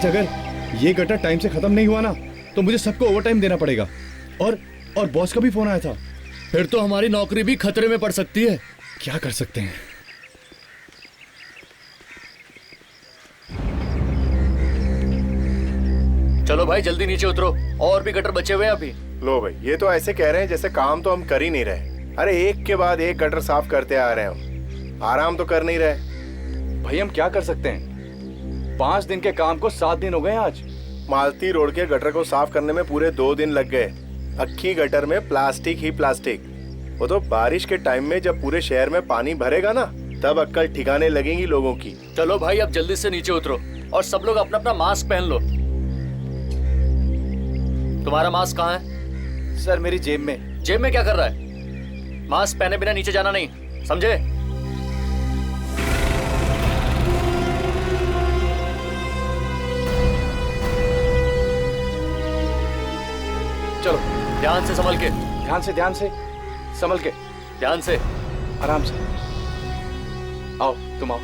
आज अगर ये गटर टाइम से खत्म नहीं हुआ ना तो मुझे सबको ओवर टाइम देना पड़ेगा। और बॉस का भी फोन आया था। फिर तो हमारी नौकरी भी खतरे में पड़ सकती है। क्या कर सकते हैं? चलो भाई जल्दी नीचे उतरो, और भी गटर बचे हुए हैं अभी। लो भाई, ये तो ऐसे कह रहे हैं जैसे काम तो हम कर ही नहीं रहे। अरे एक के बाद एक गटर साफ करते आ रहे हैं, आराम तो कर नहीं रहे। भाई हम क्या कर सकते हैं? 5 दिन के काम को 7 दिन हो गए आज। मालती रोड के गटर को साफ करने में पूरे 2 दिन लग गए। अक्खी गटर में प्लास्टिक ही प्लास्टिक। वो तो बारिश के टाइम में जब पूरे शहर में पानी भरेगा ना तब अक्कल ठिकाने लगेंगी लोगों की। चलो भाई अब जल्दी से नीचे उतरो और सब लोग अपना अपना मास्क पहन लो। तुम्हारा मास्क कहाँ है? सर मेरी जेब में। जेब में क्या कर रहा है? मास्क पहने बिना नीचे जाना नहीं, समझे? चलो ध्यान से संभल के। ध्यान से संभल के। ध्यान से, आराम से। आओ तुम आओ।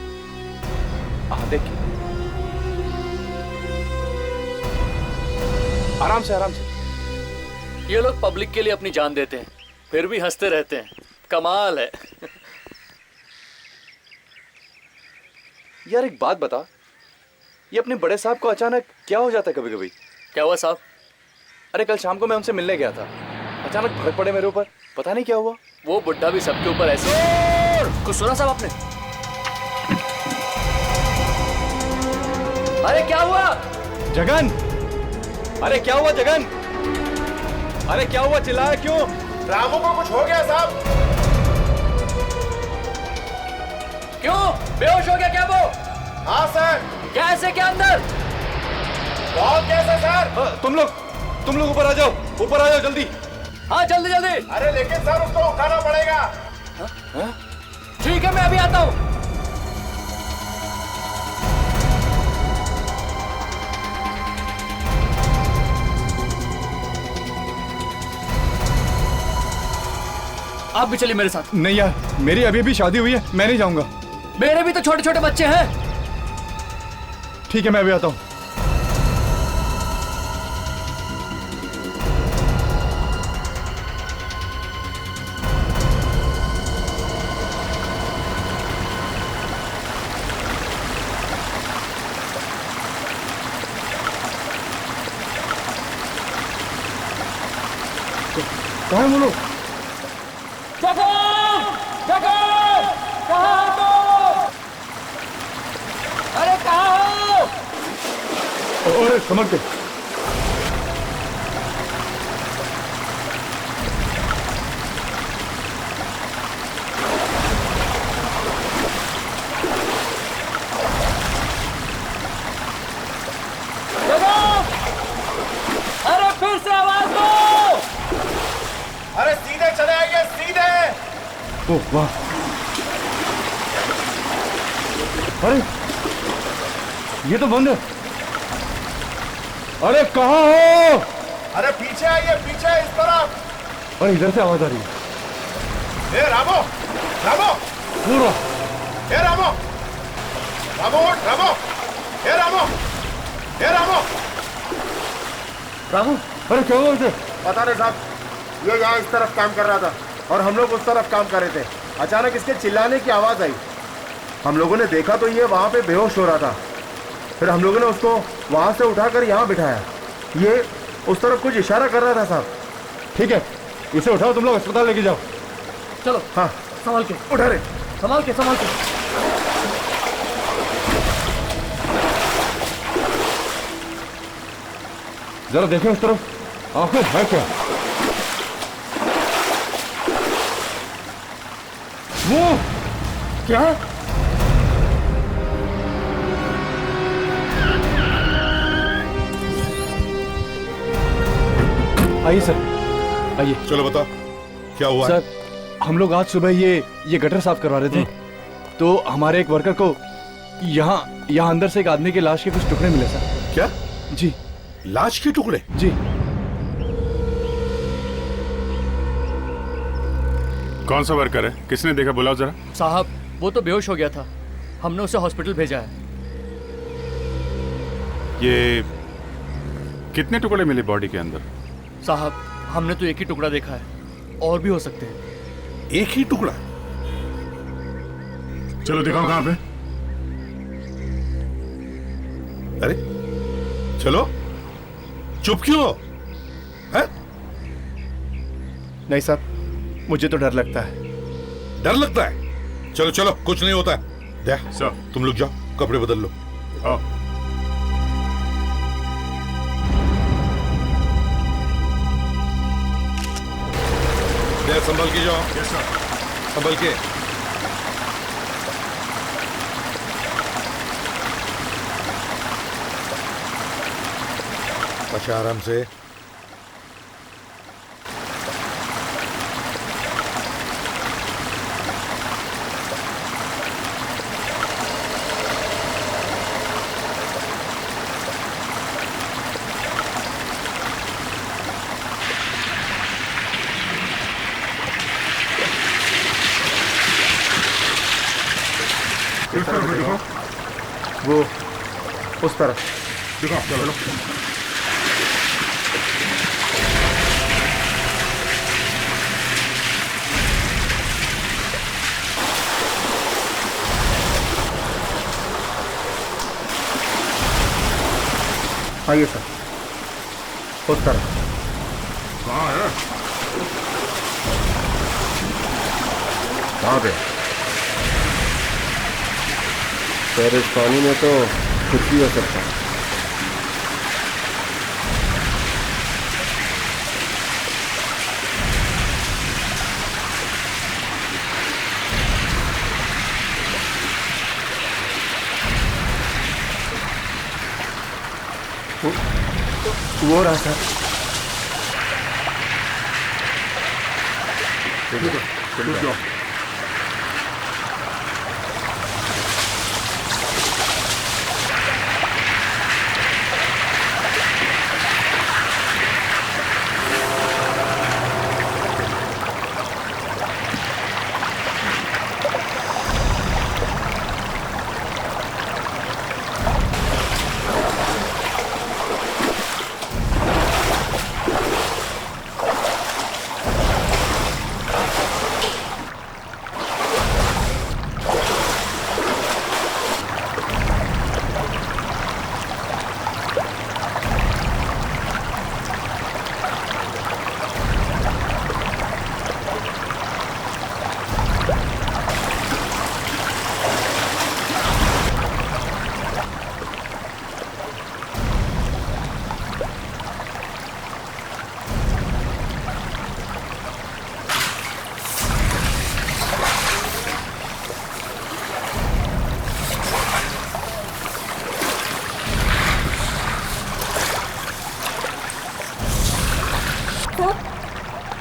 हाँ देखिए, आराम से। ये लोग पब्लिक के लिए अपनी जान देते हैं, फिर भी हंसते रहते हैं। कमाल है। यार एक बात बता, ये अपने बड़े साहब को अचानक क्या हो जाता है कभी कभी? क्या हुआ साहब? अरे कल शाम को मैं उनसे मिलने गया था, अचानक भड़क पड़े मेरे ऊपर, पता नहीं क्या हुआ। वो बुड्ढा भी सबके ऊपर ऐसे। कुछ सुना साहब आपने? अरे क्या हुआ जगन? अरे क्या हुआ जगन? अरे क्या हुआ, चिल्लाया क्यों? रामू को कुछ हो गया साहब। क्यों, बेहोश हो गया क्या वो? हाँ सर। कैसे, क्या अंदर? बहुत कैसे सर? तुम लोग ऊपर आ जाओ जल्दी। हाँ जल्दी। अरे लेकिन सर उसको उठाना पड़ेगा। ठीक है मैं अभी आता हूँ। आप भी चलिए मेरे साथ। नहीं यार, मेरी अभी भी शादी हुई है, मैं नहीं जाऊंगा। मेरे भी तो छोटे छोटे बच्चे हैं। ठीक है मैं अभी आता हूँ। कहाँ है वो लोग? अरे कहाँ हो? अरे समझ के। अरे फिर से आवाज दो। अरे सीधे चले आइए, सीधे। ओह वाह, अरे ये तो बंद है। अरे कहाँ हो? अरे पीछे आइए, पीछे इस तरफ। अरे इधर से आवाज आ रही है। ए रामो, पूरा। ए रामो, ए रामो। रामू, अरे क्या हुआ उसे? पता नहीं साहब, ये यहाँ इस तरफ काम कर रहा था और हम लोग उस तरफ काम कर रहे थे। अचानक इसके चिल्लाने की आवाज आई। हम लोगों ने देखा तो ये वहाँ पे बेहोश हो रहा था। फिर हम लोगों ने उसको वहाँ से उठाकर यहाँ बिठाया। ये उस तरफ कुछ इशारा कर रहा था साहब। ठीक है, इसे उठाओ, तुम लोग अस्पताल लेके जाओ। चलो। हाँ संभाल के उठा रहे। संभाल के। जरा देखें उस तरफ, आखिर है क्या? वो क्या? आइए सर, आइए। चलो बताओ क्या हुआ? सर हम लोग आज सुबह ये गटर साफ करवा रहे थे, तो हमारे एक वर्कर को यहाँ अंदर से एक आदमी की लाश के कुछ टुकड़े मिले सर। क्या? जी। लाश के टुकड़े? जी। कौन सा वर्कर है? किसने देखा? बुलाओ जरा। साहब वो तो बेहोश हो गया था, हमने उसे हॉस्पिटल भेजा है। ये कितने टुकड़े मिले बॉडी के अंदर? साहब हमने तो एक ही टुकड़ा देखा है, और भी हो सकते हैं। एक ही टुकड़ा? चलो दिखाओ कहाँ पे। अरे चलो, चुप क्यों हो? है? नहीं साहब, मुझे तो डर लगता है। डर लगता है? चलो चलो, कुछ नहीं होता है। दे, सर। तुम लोग जाओ, कपड़े बदल लो। आओ। दे, संभल के जाओ, यस सर। संभल के। अच्छा, आराम से। दिखाओ वो उस तरफ। दिखाओ, चलो। आइए सर, उस तरफ। कहाँ है? वहां पे सर, इस पानी में तो कुछ भी हो सकता है। वो रहा सर। रुक जाओ।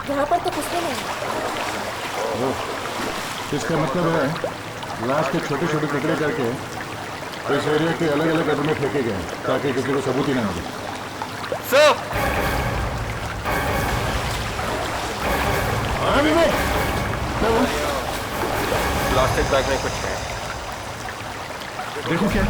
यहाँ पर तो कुछ भी नहीं। इसका मतलब है लाश के छोटे छोटे टुकड़े करके इस एरिया के अलग अलग कदम में फेंके गए ताकि किसी को सबूत ही ना मिले। प्लास्टिक बैग में कुछ है। देखो क्या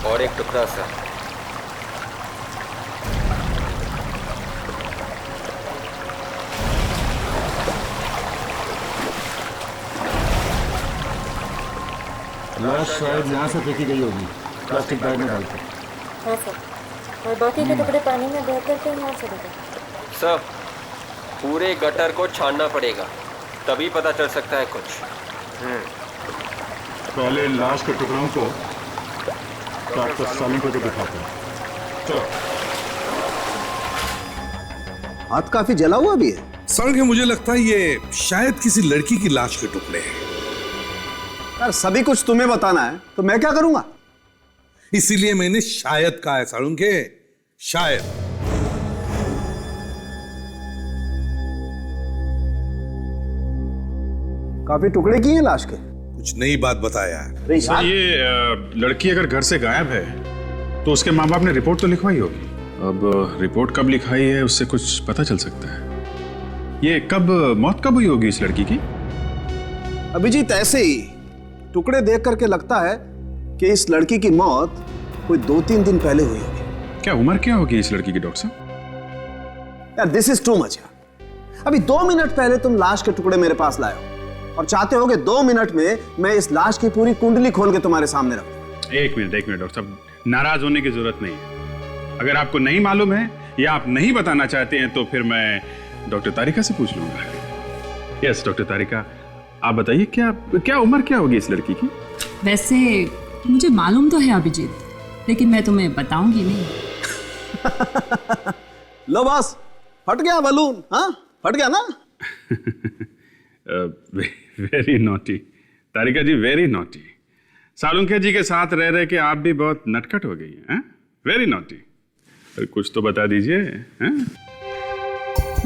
और एक टुकड़ा सा। लाश शायद यहाँ से फेंकी गई होगी प्लास्टिक बैग में डालकर। हाँ सर, और बाकी के टुकड़े पानी में बह करके यहाँ से गए। सर, पूरे गटर को छानना पड़ेगा, तभी पता चल सकता है कुछ। पहले लाश के टुकड़ों को काट कर सालों को दिखाते हैं। चलो। हाथ काफी जला हुआ भी है। सर, मुझे लगता है ये शायद किसी लड़की की लाश के टुकड़े हैं। यार सभी कुछ तुम्हें बताना है तो मैं क्या करूंगा? इसीलिए मैंने शायद कहा है सारुण के, शायद। काफी टुकड़े किए हैं लाश के। कुछ नई बात बता यार। अरे सर यार, ये लड़की अगर घर से गायब है तो उसके माँ बाप ने रिपोर्ट तो लिखवाई होगी। अब रिपोर्ट कब लिखाई है उससे कुछ पता चल सकता है। ये मौत कब हुई होगी इस लड़की की? अभिजीत ऐसे ही टुकड़े देख करके लगता है कि इस लड़की की मौत कोई 2-3 दिन पहले हुई होगी। क्या उम्र क्या होगी इस लड़की की डॉक्टर साहब? यार दिस इज टू मच यार। अभी 2 मिनट पहले तुम लाश के टुकड़े मेरे पास लाए हो और चाहते हो कि 2 मिनट में मैं इस लाश की पूरी कुंडली खोल के तुम्हारे सामने रख दूं। एक मिनट डॉक्टर साहब, नाराज होने की जरूरत नहीं है। अगर आपको नहीं मालूम है या आप नहीं बताना चाहते हैं तो फिर मैं डॉक्टर तारिका से पूछ लूंगा। यस डॉक्टर तारिका, आप बताइए क्या उम्र क्या होगी इस लड़की की? वैसे मुझे मालूम तो है अभिजीत, लेकिन मैं तुम्हें बताऊंगी नहीं। लो बस, फट गया बलून। हाँ फट गया ना। वेरी नॉटी तारिका जी, वेरी नॉटी। सालुंखे जी के साथ रह रहे के आप भी बहुत नटखट हो गई हैं। Very naughty. कुछ तो बता दीजिए।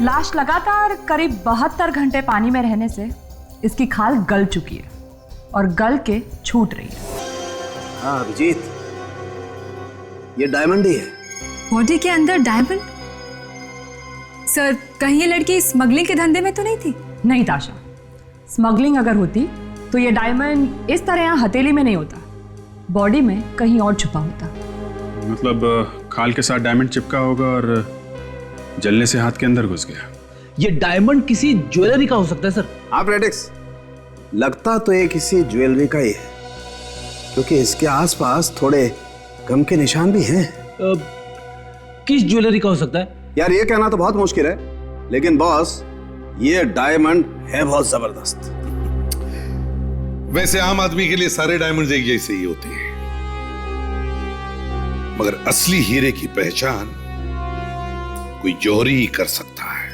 लाश लगातार करीब 72 घंटे पानी में रहने से इसकी खाल गल चुकी है और गल के छूट रही है। हाँ अभिजीत, ये डायमंड ही है। बॉडी के अंदर डायमंड? सर कहीं ये लड़की स्मगलिंग के धंधे में तो नहीं थी? नहीं ताशा, स्मगलिंग अगर होती तो ये डायमंड इस तरह यहाँ हथेली में नहीं होता, बॉडी में कहीं और छुपा होता। मतलब खाल के साथ डायमंड चिपका होगा और जलने से हाथ के अंदर घुस गया। ये डायमंड किसी ज्वेलरी का हो सकता है सर। हाँ प्रेडिक्स, लगता तो ये किसी ज्वेलरी का ही है, क्योंकि इसके आसपास थोड़े गम के निशान भी हैं। किस ज्वेलरी का हो सकता है? यार ये कहना तो बहुत मुश्किल है, लेकिन बॉस ये डायमंड है बहुत जबरदस्त। वैसे आम आदमी के लिए सारे डायमंड एक जैसे ही होते हैं, मगर असली हीरे की पहचान कोई जौहरी ही कर सकता है।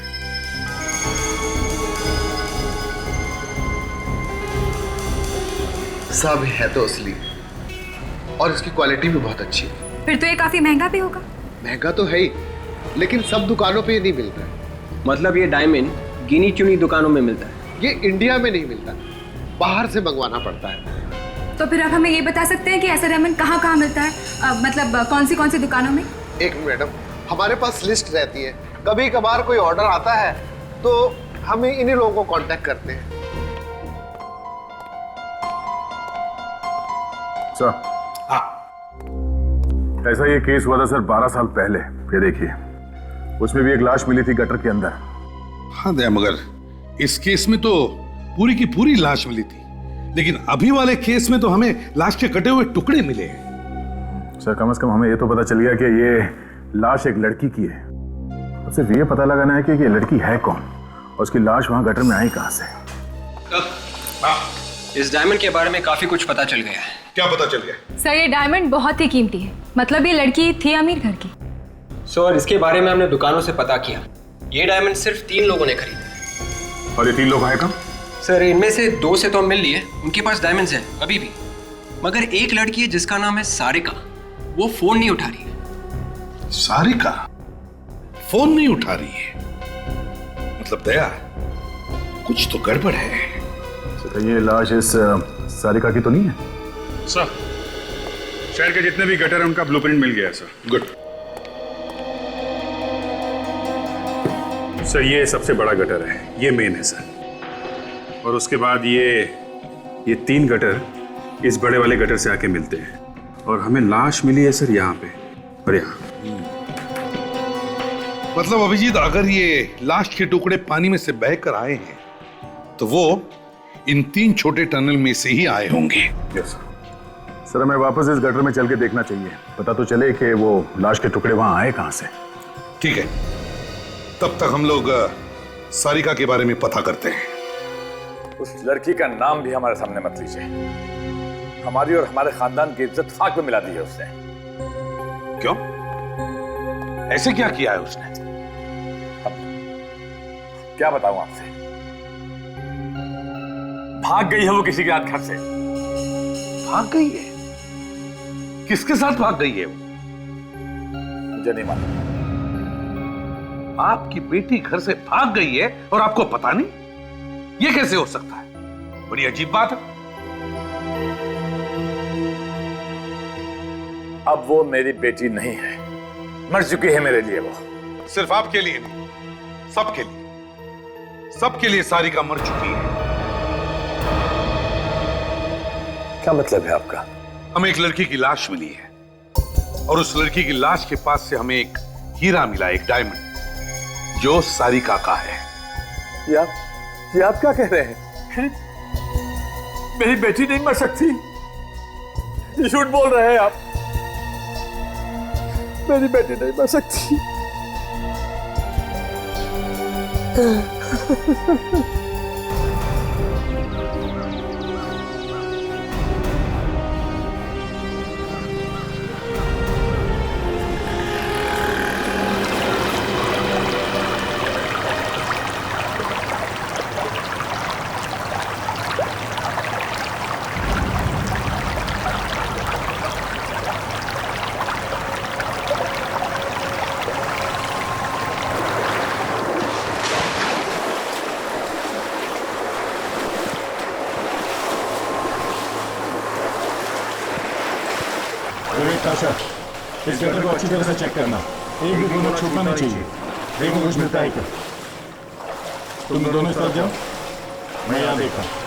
सब है तो असली, और इसकी क्वालिटी भी बहुत अच्छी है। फिर तो ये काफी महंगा भी होगा। महंगा तो है ही, लेकिन सब दुकानों पे नहीं मिलता है। मतलब ये डायमंड गिनी चुनी दुकानों में मिलता है? ये इंडिया में नहीं मिलता, बाहर से मंगवाना पड़ता है। तो फिर आप हमें ये बता सकते हैं कि ऐसा डायमंड कहाँ कहाँ मिलता है? मतलब कौन सी दुकानों में? एक मैडम, हमारे पास लिस्ट रहती है, कभी कभार कोई ऑर्डर आता है तो हम इन्हीं लोगों को कांटेक्ट करते हैं। सर ऐसा ये केस हुआ था सर 12 साल पहले। ये देखिए, उसमें भी एक लाश मिली थी गटर के अंदर। हाँ दया, मगर इस केस में तो पूरी की पूरी लाश मिली थी, लेकिन अभी वाले केस में तो हमें लाश के कटे हुए टुकड़े मिले हैं। सर कम से कम हमें ये तो पता चल गया कि ये लाश एक लड़की की है। अब सिर्फ ये पता लगाना है कि ये लड़की है कौन और उसकी लाश वहां गटर में आई कहां से। इस डायमंड के बारे में काफी कुछ पता चल गया है। क्या पता चल गया? सर ये डायमंड बहुत ही कीमती है, मतलब ये लड़की थी अमीर घर की। सर इसके बारे में हमने दुकानों से पता किया, ये डायमंड सिर्फ 3 लोगों ने खरीदे। और ये 3 लोग आए कब? सर इनमें से 2 से तो हम मिल लिए, उनके पास डायमंड्स हैं अभी भी, मगर एक लड़की है जिसका नाम है सारिका, वो फोन नहीं उठा रही है। सारिका फोन नहीं उठा रही है? मतलब दया, कुछ तो गड़बड़ है। सर ये लाश इस सारिका की तो नहीं है? सर शहर के जितने भी गटर हैं उनका ब्लूप्रिंट मिल गया है सर। गुड। सर ये सबसे बड़ा गटर है, ये मेन है सर, और उसके बाद ये 3 गटर इस बड़े वाले गटर से आके मिलते हैं, और हमें लाश मिली है सर यहाँ पे और यहाँ। मतलब अभिजीत, अगर ये लाश के टुकड़े पानी में से बहकर आए हैं तो वो इन 3 छोटे टनल में से ही आए होंगे। यस सर, हमें वापस इस गटर में चल के देखना चाहिए, पता तो चले कि वो लाश के टुकड़े वहां आए कहां से। ठीक है, तब तक हम लोग सारिका के बारे में पता करते हैं। उस लड़की का नाम भी हमारे सामने मत लीजिए, हमारी और हमारे खानदान की इज्जत खाक में मिला दी है उसने। क्यों? ऐसे क्या किया है उसने? क्या बताऊं आपसे, भाग गई है वो किसी के हाथ घर से। भाग गई है? किसके साथ भाग गई है वो? मुझे नहीं मालूम। आपकी बेटी घर से भाग गई है और आपको पता नहीं? ये कैसे हो सकता है? बड़ी अजीब बात है। अब वो मेरी बेटी नहीं है, मर चुकी है मेरे लिए वो। सिर्फ आपके लिए नहीं, सबके लिए सारिका मर चुकी है। क्या मतलब है आपका? हमें एक लड़की की लाश मिली है और उस लड़की की लाश के पास से हमें एक हीरा मिला, एक डायमंड, जो सारिका का है। ये आप क्या कह रहे हैं? मेरी बेटी नहीं मर सकती, ये झूठ बोल रहे हैं आप। मेरी बेटी नहीं मर सकती। ताशा, इस गटर को अच्छी तरह से चेक करना, एक भी दोनों छूटना नहीं चाहिए। देखो कुछ मिलता है क्या। तुम दोनों इस तरफ जाओ, मैं यहाँ देखता हूँ।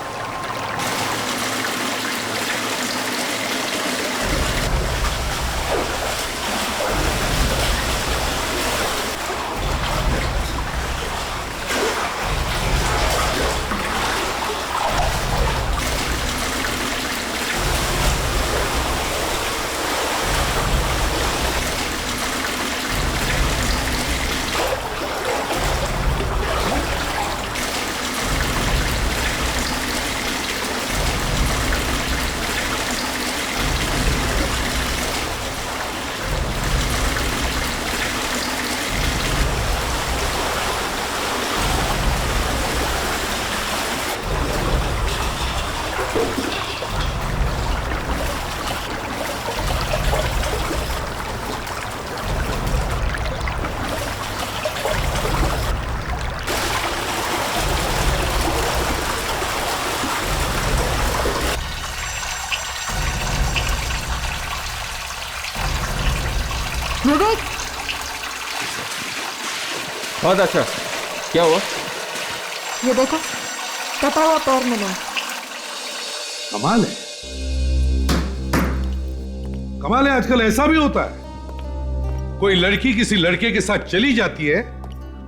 विवेक, बहुत अच्छा, क्या हुआ? ये देखो, कटा हुआ पैर मिला। कमाल है, कमाल है। आजकल ऐसा भी होता है, कोई लड़की किसी लड़के के साथ चली जाती है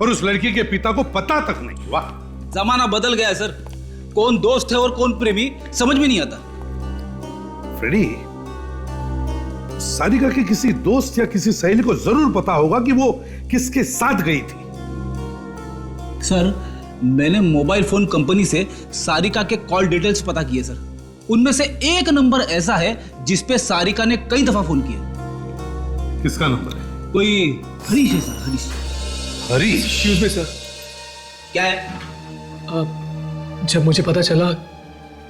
और उस लड़की के पिता को पता तक नहीं। वाह, जमाना बदल गया है सर। कौन दोस्त है और कौन प्रेमी समझ में नहीं आता। फ्रेडी, सारिका के किसी दोस्त या किसी सहेली को जरूर पता होगा कि वो किसके साथ गई थी। सर, मैंने मोबाइल फोन कंपनी से सारिका के कॉल डिटेल्स पता किए सर। उनमें से एक नंबर ऐसा है जिसपे सारिका ने कई दफा फोन किया। किसका नंबर है? कोई हरीश है sir, Harish. Harish? Excuse me sir. क्या है? जब मुझे पता चला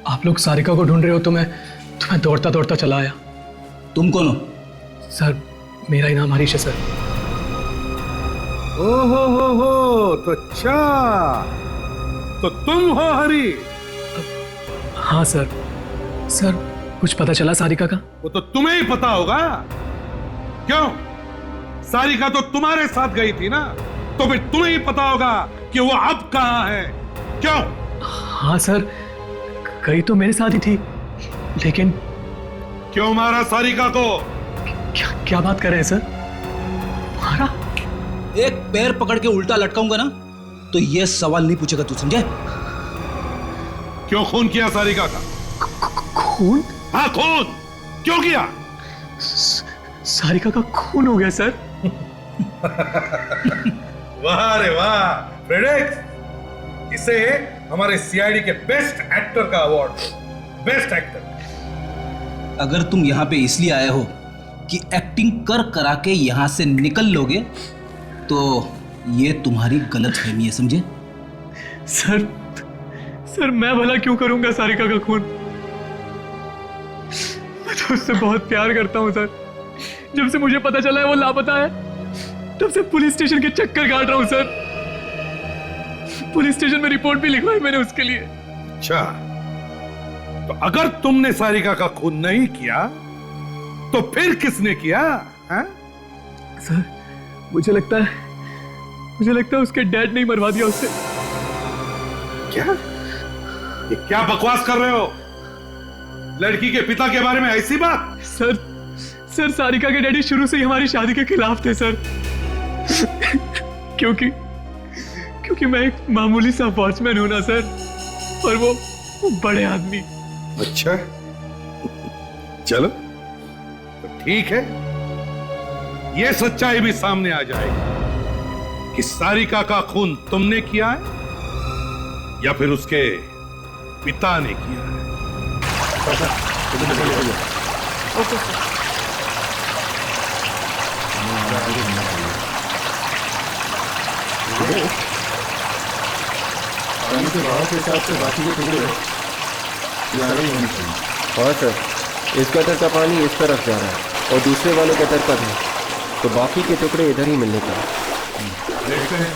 आप लोग सारिका को ढूंढ रहे हो तो मैं दौड़ता दौड़ता चला आया। तुम कौन हो? सर, मेरा ही नाम हरीश है सर। हो, तो अच्छा, तो तुम हो हरीश? हाँ सर। सर, कुछ पता चला सारिका का? वो तो तुम्हें ही पता होगा। क्यों? सारिका तो तुम्हारे साथ गई थी ना, तो फिर तुम्हें ही पता होगा कि वो अब कहां है। क्यों? हाँ सर, गई तो मेरे साथ ही थी, लेकिन क्यों मारा सारिका को? क्या बात कर रहे हैं सर? मारा? एक पैर पकड़ के उल्टा लटकाऊंगा ना तो ये सवाल नहीं पूछेगा तू, समझे? क्यों खून किया सारिका का? खून? हाँ, खून क्यों किया? सारिका का खून हो गया सर। वाह रे वाह फ्रेडेक्स, इसे हमारे सीआईडी के बेस्ट एक्टर का अवार्ड। Best actor. अगर तुम यहाँ पे इसलिए आए हो कि एक्टिंग कर करा के यहाँ से निकल लोगे तो ये तुम्हारी गलतफहमी है, समझे? सर मैं भला क्यों करूंगा सारिका का खून? मैं तो उससे बहुत प्यार करता हूँ सर। जब से मुझे पता चला है वो लापता है, तब से पुलिस स्टेशन के चक्कर काट रहा हूँ सर। पुलिस स्टेशन में रिपोर्ट भी लिखवाई मैंने उसके लिए। अच्छा, तो अगर तुमने सारिका का खून नहीं किया तो फिर किसने किया? हाँ? सर मुझे लगता है उसके डैड ने ही मरवा दिया उसे। क्या? ये क्या बकवास कर रहे हो? लड़की के पिता के बारे में ऐसी बात? सर सारिका के डैडी शुरू से ही हमारी शादी के खिलाफ थे सर। क्योंकि मैं एक मामूली सा वॉचमैन हूं ना सर, और वो बड़े आदमी। अच्छा चलो तो ठीक है, ये सच्चाई भी सामने आ जाएगी कि सारिका का खून तुमने किया है या फिर उसके पिता ने किया है। Okay sir. के भाव के हिसाब से बाकी के टुकड़े हाँ सर, इस गटर का पानी इस तरफ जा रहा है और दूसरे वाले गटर का भी, तो बाकी के टुकड़े इधर ही मिलने का। देखते हैं।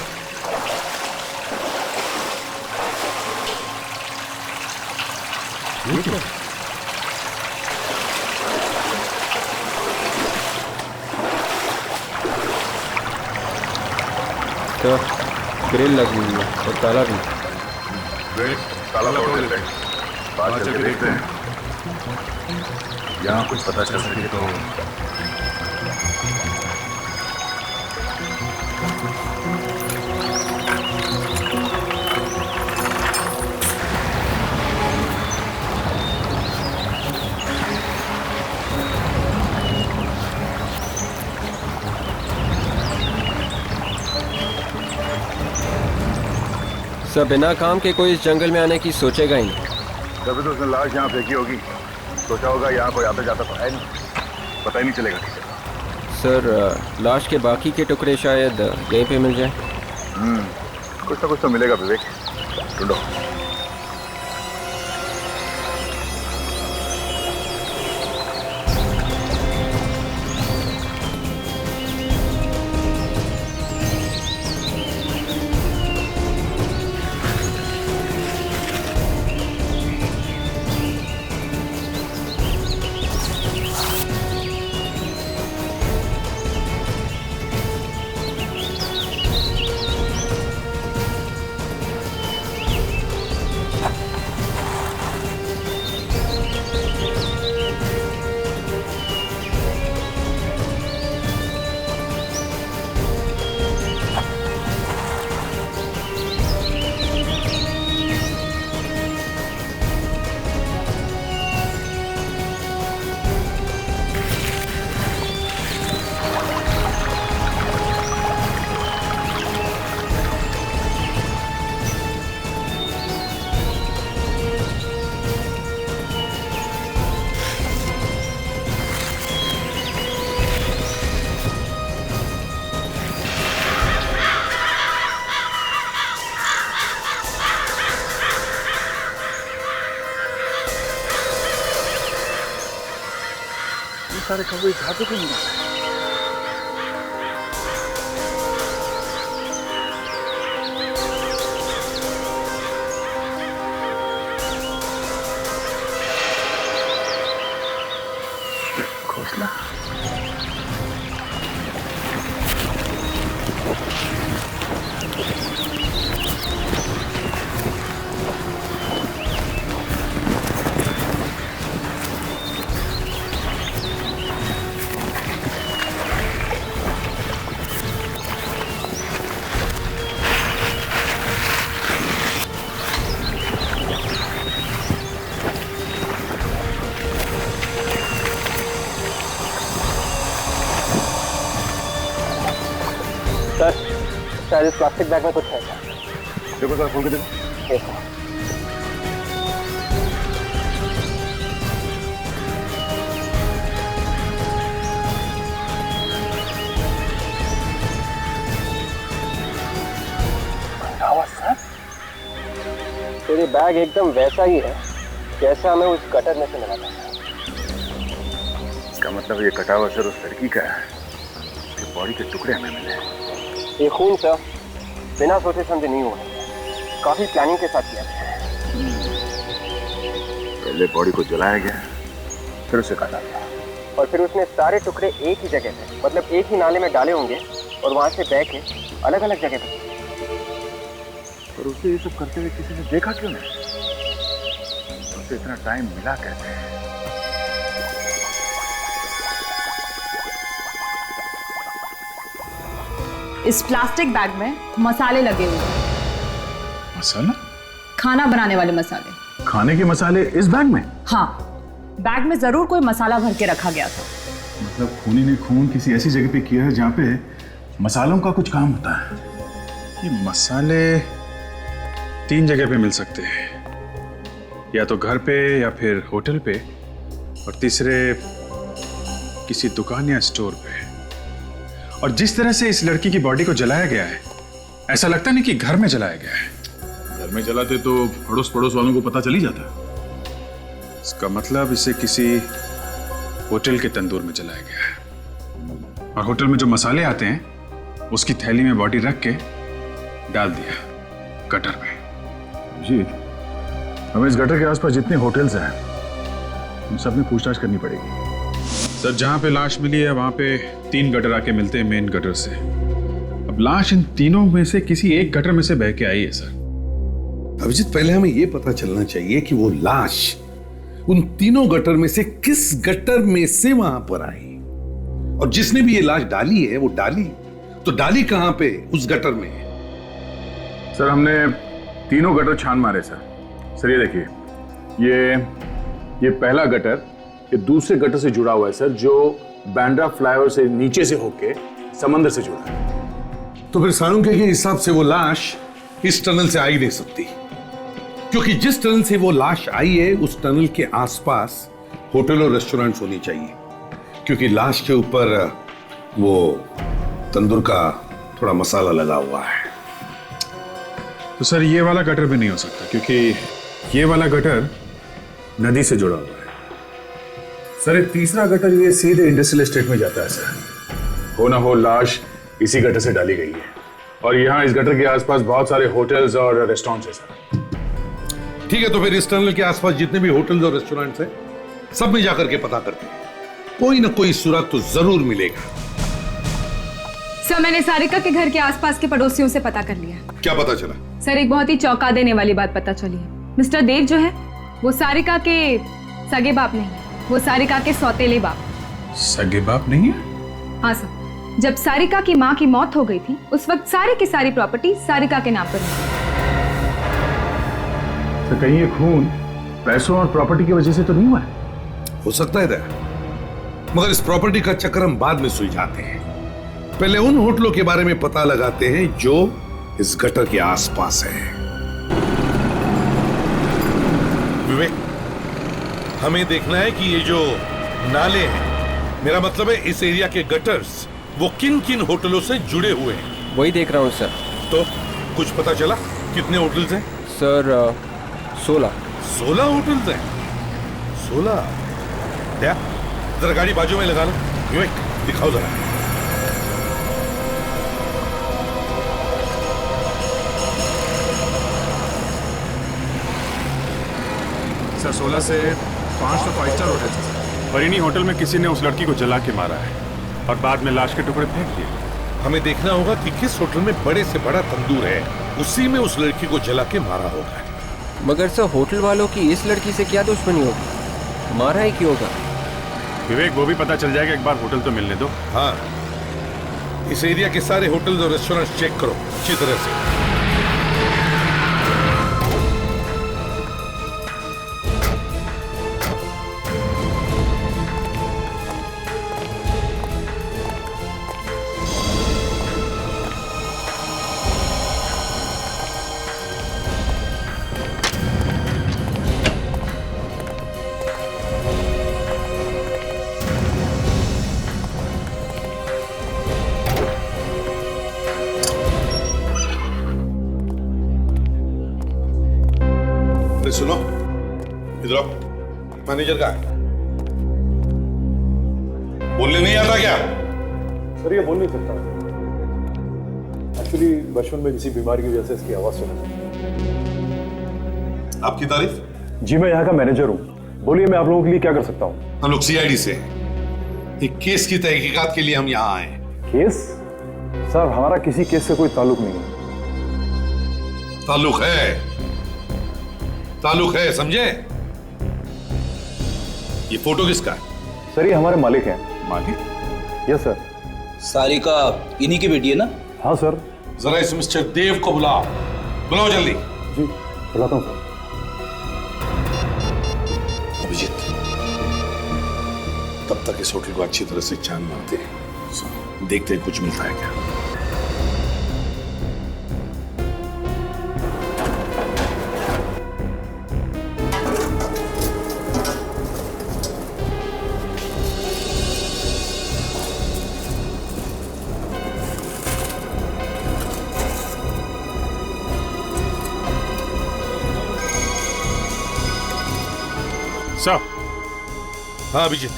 तो ग्रिल लगी हुई है और ताला भी। ताला तोड़ देते हैं, बाहर चल के देखते हैं, यहाँ कुछ पता चल सके तो। सब बिना काम के कोई इस जंगल में आने की सोचेगा ही नहीं। तभी तो उसने लाश यहाँ फेंकी होगी, सोचा होगा यहाँ कोई आता जाता तो है नहीं, पता ही नहीं चलेगा। सर लाश के बाकी के टुकड़े शायद यहीं पे मिल जाए। कुछ ना कुछ तो मिलेगा विवेक, ढूंढो। सारे कमरे झाड़ू क्यों नहीं? घोसला शायद इस प्लास्टिक बैग में कुछ है। देखो सर, खोल के देखो। तेरे बैग एकदम वैसा ही है जैसा हमें उस गटर में से मिला था। इसका मतलब ये कटा हुआ सर उस लड़की का है, उसके बॉडी के टुकड़े हमें मिले। ये खून सर बिना सोचे समझे नहीं हुआ, काफी प्लानिंग के साथ किया गया। पहले बॉडी को जलाया गया, फिर उसे काटा गया। और फिर उसने सारे टुकड़े एक ही जगह पे, मतलब एक ही नाले में डाले होंगे और वहां से बह के अलग अलग जगह पे। पर उसे ये सब करते हुए किसी ने देखा क्यों नहीं? उसे इतना टाइम मिला कैसे? इस प्लास्टिक बैग में मसाले लगे हुए हैं। मसाला? खाना बनाने वाले मसाले। खाने के मसाले इस बैग में? हाँ, बैग में जरूर कोई मसाला भर के रखा गया था। मतलब खूनी ने खून किसी ऐसी जगह पे किया है जहाँ पे मसालों का कुछ काम होता है। ये मसाले 3 जगह पे मिल सकते हैं, या तो घर पे या फिर होटल पे, और तीसरे किसी दुकान या स्टोर पे। और जिस तरह से इस लड़की की बॉडी को जलाया गया है, ऐसा लगता नहीं कि घर में जलाया गया है। घर में जलाते तो अड़ोस पड़ोस वालों को पता चल ही जाता। इसका मतलब इसे किसी होटल के तंदूर में जलाया गया है, और होटल में जो मसाले आते हैं उसकी थैली में बॉडी रख के डाल दिया गटर में। जी, हमें इस गटर के आसपास जितने होटल्स हैं उन सब में पूछताछ करनी पड़ेगी। सर, जहां पे लाश मिली है वहां पे 3 गटर आके मिलते हैं मेन गटर से। अब लाश इन तीनों में से किसी एक गटर में से बह के आई है सर। अभिजीत, पहले हमें यह पता चलना चाहिए कि वो लाश उन तीनों गटर में से किस गटर में से वहां पर आई, और जिसने भी ये लाश डाली है वो डाली कहां पे? उस गटर में। सर, हमने तीनों गटर छान मारे सर। सर ये देखिए, ये पहला गटर ये दूसरे गटर से जुड़ा हुआ है सर, जो बांद्रा फ्लाईओवर से नीचे से होके समंदर से जुड़ा है। तो फिर साळुंखे के हिसाब से वो लाश इस टनल से आ ही नहीं सकती, क्योंकि जिस टनल से वो लाश आई है उस टनल के आसपास होटल और रेस्टोरेंट्स होनी चाहिए, क्योंकि लाश के ऊपर वो तंदूर का थोड़ा मसाला लगा हुआ है। तो सर ये वाला गटर भी नहीं हो सकता, क्योंकि ये वाला गटर नदी से जुड़ा हुआ है। सर, ये तीसरा गटर ये सीधे इंडस्ट्रियल एस्टेट में जाता है सर। हो ना हो लाश इसी गटर से डाली गई है, और यहाँ इस गटर के आसपास बहुत सारे होटल्स और रेस्टोरेंट्स हैं सर। ठीक है, तो फिर इस टनल के आसपास जितने भी होटल्स और रेस्टोरेंट्स हैं सब में जाकर के पता करते हैं, कोई ना कोई सुराग तो जरूर मिलेगा। सर, मैंने सारिका के घर के आसपास के पड़ोसियों से पता कर लिया। क्या पता चला? सर, एक बहुत ही चौंका देने वाली बात पता चली है। मिस्टर देव जो है वो सारिका के सगे बाप नहीं, वो सारिका के सौतेले बाप। सगे बाप नहीं है? हाँ सर, जब सारिका की माँ की मौत हो गई थी उस वक्त सारी की सारी प्रॉपर्टी सारिका के नाम पर थी। तो कहीं ये खून पैसों और प्रॉपर्टी की वजह से तो नहीं हुआ है? हो सकता है दया, मगर इस प्रॉपर्टी का चक्कर हम बाद में सुलझाते हैं। पहले उन होटलों के बारे में पता लगाते हैं जो इस गटर के आसपास है। विवेक, हमें देखना है कि ये जो नाले हैं, मेरा मतलब है इस एरिया के गटर्स, वो किन किन होटलों से जुड़े हुए हैं। वही देख रहा हूँ सर। तो कुछ पता चला कितने होटल्स हैं? सर 16 होटल्स हैं। 16? क्या? जरा गाड़ी बाजू में लगा लो। विवेक, दिखाओ जरा। सर 16 से 5 तो 5 स्टार होटल है, और इन्हीं होटल में किसी ने उस लड़की को जला के मारा है और बाद में लाश के टुकड़े फेंक दिए। हमें देखना होगा कि किस होटल में बड़े से बड़ा तंदूर है, उसी में उस लड़की को जला के मारा होगा। मगर सर, होटल वालों की इस लड़की से क्या दुश्मनी होगी? मारा ही क्यों होगा? विवेक, वो भी पता चल जाएगा, एक बार होटल तो मिलने दो। हाँ, इस एरिया के सारे होटल्स और रेस्टोरेंट्स चेक करो अच्छी तरह से। सुनो, इधर आओ। मैनेजर का है, बोलने नहीं आता क्या? सर, ये बोल नहीं सकता। एक्चुअली बचपन में किसी बीमारी की वजह से इसकी आवाज सुना। आपकी तारीफ? जी, मैं यहाँ का मैनेजर हूँ। बोलिए, मैं आप लोगों के लिए क्या कर सकता हूँ? हम लोग CID से। एक केस की तहकीकात के लिए हम यहाँ आए। केस? सर हमारा किसी केस से कोई ताल्लुक नहीं है। ताल्लुक है, समझे? ये फोटो किसका है? सर ये हमारे मालिक हैं। मालिक? Yes sir. सारिका इन्हीं की बेटी है ना? हाँ सर। जरा इस मिस्टर देव को बुलाओ जल्दी। जी बुलाता हूँ सर। अभिजीत, तब तक इस होटल को अच्छी तरह से छान मारते हैं, देखते हैं कुछ मिलता है क्या। सर। हाँ Abhijeet.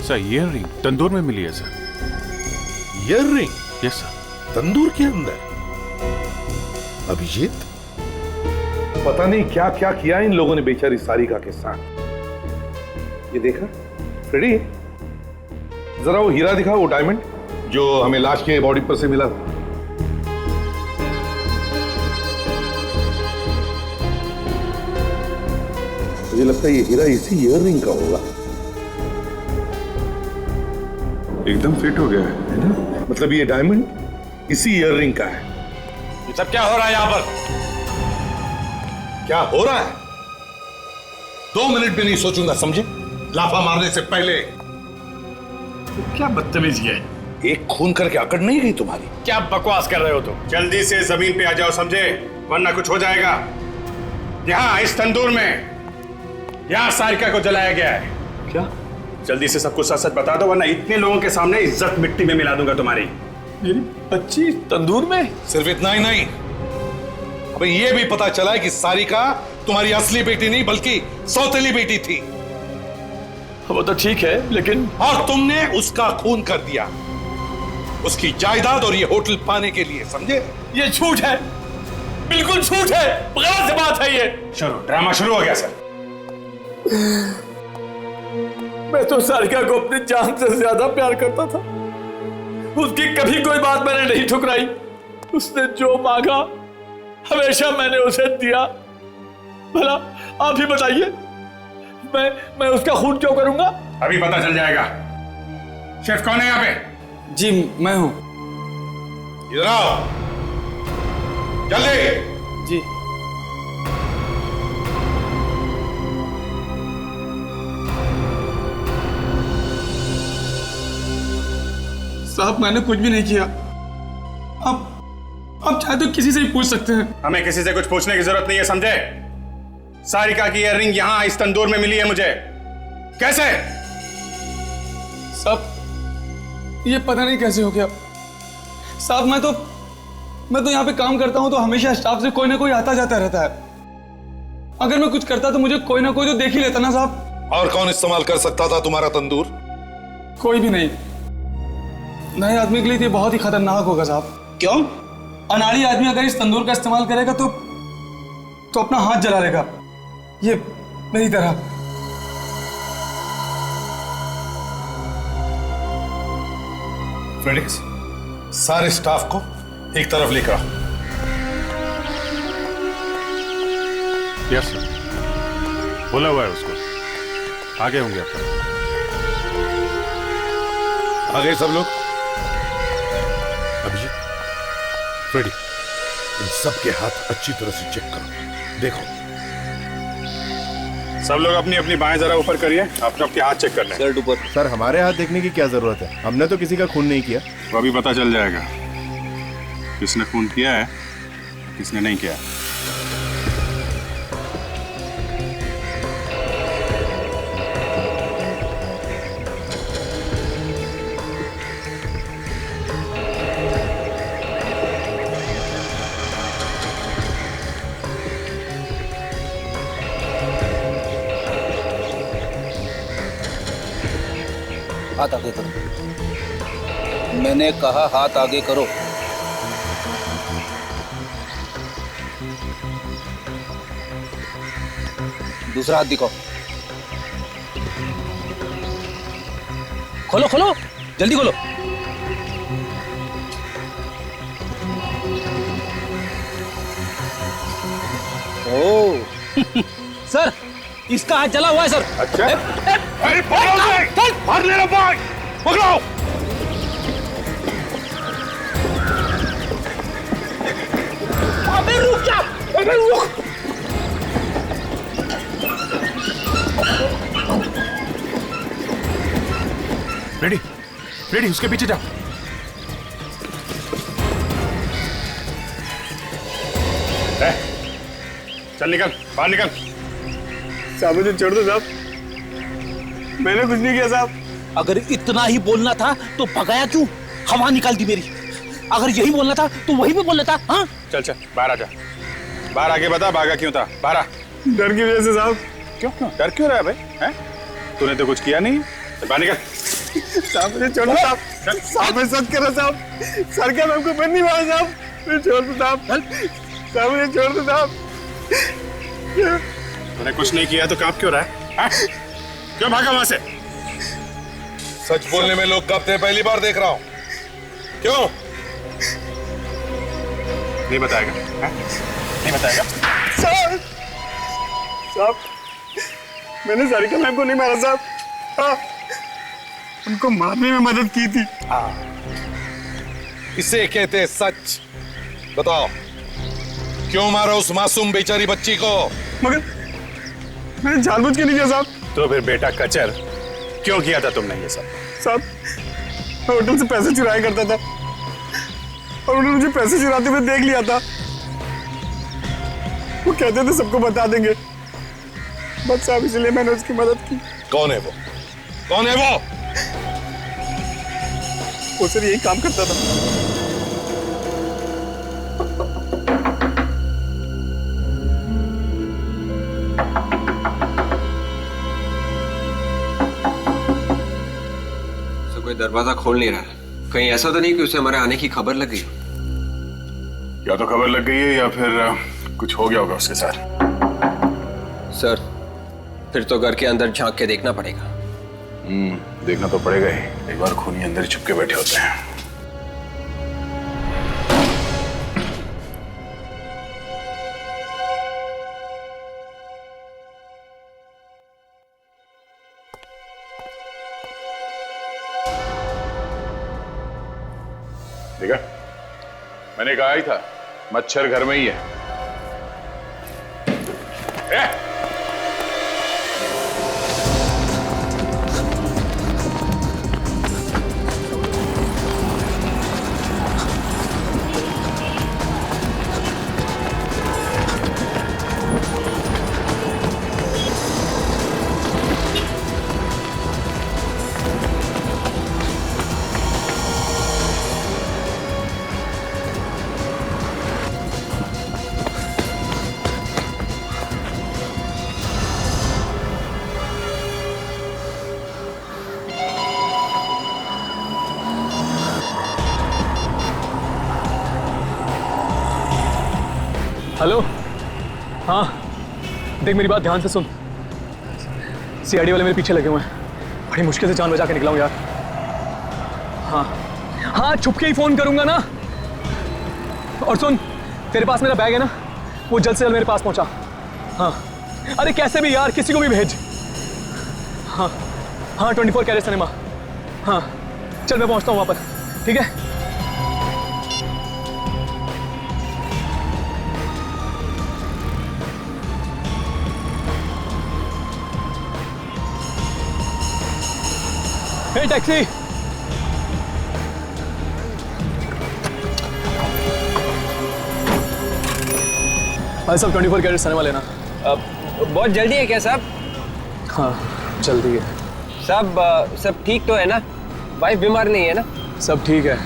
Sir earring tandoor में मिली है sir. Earring? Yes sir. Tandoor के अंदर? अभिजीत, पता नहीं क्या क्या किया इन लोगों ने बेचारी सारिका के साथ। ये देखा फ्रेडी, जरा वो हीरा दिखा, वो डायमंड जो हमें लाश के बॉडी पर से मिला। मुझे लगता है ये हीरा इसी ईयर रिंग का होगा। एकदम फिट हो गया है ना? मतलब ये डायमंड इसी ईयर रिंग का है। ये सब क्या हो रहा है यहाँ पर? क्या हो रहा है? 2 मिनट भी नहीं सोचूंगा, समझे? लाफा मारने से पहले। क्या बदतमीजी है? एक खून करके अकड़ नहीं गई तुम्हारी? क्या बकवास कर रहे हो तुम? जल्दी से जमीन पे आ जाओ, समझे? वरना कुछ हो जाएगा। यहाँ इस तंदूर में यहाँ सारिका को जलाया गया है। क्या? जल्दी से सब कुछ सच सच बता दो, वरना इतने लोगों के सामने इज्जत मिट्टी में मिला दूंगा तुम्हारी। मेरी बच्ची तंदूर में? सिर्फ इतना ही नहीं, अबे ये भी पता चला है कि सारिका तुम्हारी असली बेटी नहीं बल्कि सौतेली बेटी थी। वो तो ठीक है, लेकिन और तुमने उसका खून कर दिया, उसकी जायदाद और ये होटल पाने के लिए, समझे? ये झूठ है, बिल्कुल झूठ है, गलत बात है ये। ड्रामा शुरू हो गया सर। मैं तो सारिका को अपनी जान से ज्यादा प्यार करता था। उसकी कभी कोई बात मैंने नहीं ठुकराई। उसने जो मांगा हमेशा मैंने उसे दिया। भला आप ही बताइए, मैं उसका खून क्यों करूंगा? अभी पता चल जाएगा। शेफ कौन है यहाँ पे? जी मैं हूं। इधर आओ जल्दी। जी। साहब मैंने कुछ भी नहीं किया। आप चाहे तो किसी से ही पूछ सकते हैं। हमें किसी से कुछ पूछने की जरूरत नहीं है, समझे? सारिका की ईयररिंग यहाँ इस तंदूर में मिली है मुझे। कैसे? साहब ये पता नहीं कैसे हो गया। साहब मैं तो यहाँ पे काम करता हूँ तो हमेशा स्टाफ से कोई ना कोई आता जाता रहता है। अगर मैं कुछ करता तो मुझे कोई ना कोई तो देख ही लेता ना साहब। और कौन इस्तेमाल कर सकता था तुम्हारा तंदूर? कोई भी नहीं। नए आदमी के लिए ये बहुत ही खतरनाक होगा साहब। क्यों? अनाड़ी आदमी अगर इस तंदूर का इस्तेमाल करेगा तो अपना हाथ जला लेगा, ये मेरी तरह। फ्रेडिक्स, सारे स्टाफ को एक तरफ लेकर आओ। यस सर, बोला हुआ है उसको। आगे होंगे आप तक। आ गए सब लोग? अभिजीत, फ्रेडी, इन सब के हाथ अच्छी तरह से चेक करो, देखो। सब लोग अपनी अपनी बाएं जरा ऊपर करिए, अपने अपने हाथ चेक कर लें। शर्ट ऊपर। सर हमारे हाथ देखने की क्या जरूरत है? हमने तो किसी का खून नहीं किया। तो अभी पता चल जाएगा किसने खून किया है, किसने नहीं किया। हाथ आगे करो। मैंने कहा हाथ आगे करो। दूसरा हाथ दिखाओ। खोलो खोलो, जल्दी खोलो। ओ सर, इसका हाथ जला हुआ है सर। अच्छा, अरे मार ले लो भाई, पकड़ो। अबे रुक जा, अबे रुक। रेडी रेडी, उसके पीछे जा। चल निकल, बाहर निकल। साहब मुझे छोड़ दो साहब, मैंने कुछ नहीं किया साहब। अगर इतना ही बोलना था तो भगाया क्यों? हवा निकाल दी मेरी। अगर यही बोलना था तो वही भी बोलना था। हाँ चल चल बाहर आ जा, बाहर आके बता भागा क्यों था, बाहर आ। डर की वजह से साहब। क्यों डर क्यों रहा है भाई? हैं? तूने तो कुछ किया नहीं, बाहर निकल। साहब मुझे छोड़ दो साहब, साहब मैं सच कर रहा साहब, सर क्या हमको बंद नहीं मारा साहब, मुझे छोड़ दो साहब, साहब मुझे छोड़ दो साहब। तूने कुछ नहीं किया तो कांप क्यों रहा है? क्यों भागा वहां से? सच बोलने में लोग कांपते हैं, पहली बार देख रहा हूं। क्यों नहीं बताएगा? नहीं बताएगा? साहब साहब मैंने सारिका मैम को नहीं मारा साहब, हाँ, उनको मारने में मदद की थी। इसे कहते हैं सच। बताओ क्यों मारा उस मासूम बेचारी बच्ची को? मगर मैंने जानबूझ के नहीं किया साहब। तो फिर बेटा कचर क्यों किया था तुमने ये सब? साहब मैं होटल से पैसे चुराया करता था और उन्होंने मुझे पैसे चुराते हुए देख लिया था। वो कहते थे सबको बता देंगे, बस साहब इसलिए मैंने उसकी मदद की। कौन है वो? कौन है वो? वो सर यही काम करता था। कोई दरवाजा खोल नहीं रहा है, कहीं ऐसा तो नहीं कि उसे हमारे आने की खबर लग गई? या तो खबर लग गई है या फिर कुछ हो गया होगा उसके साथ। सर फिर तो घर के अंदर झांक के देखना पड़ेगा। देखना तो पड़ेगा ही, एक बार खूनी अंदर छुप के बैठे होते हैं। देखा, मैंने कहा ही था मच्छर घर में ही है। हेलो, हाँ देख मेरी बात ध्यान से सुन। सीआईडी वाले मेरे पीछे लगे हुए हैं, बड़ी मुश्किल से जान बचा के निकला हूँ यार। हाँ हाँ छुप के ही फोन करूंगा ना। और सुन, तेरे पास मेरा बैग है ना, वो जल्द से जल्द मेरे पास पहुंचा। हाँ अरे कैसे भी यार, किसी को भी भेज। हाँ हाँ 24 कैरेट सिनेमा। हाँ चल मैं पहुंचता हूँ वहां पर, ठीक है? हे टैक्सी, भाई साहब 24 कैरेट सिनेमा लेना। बहुत जल्दी है क्या साहब? हाँ जल्दी है। सब ठीक तो है ना? वाइफ बीमार नहीं है ना? सब ठीक है,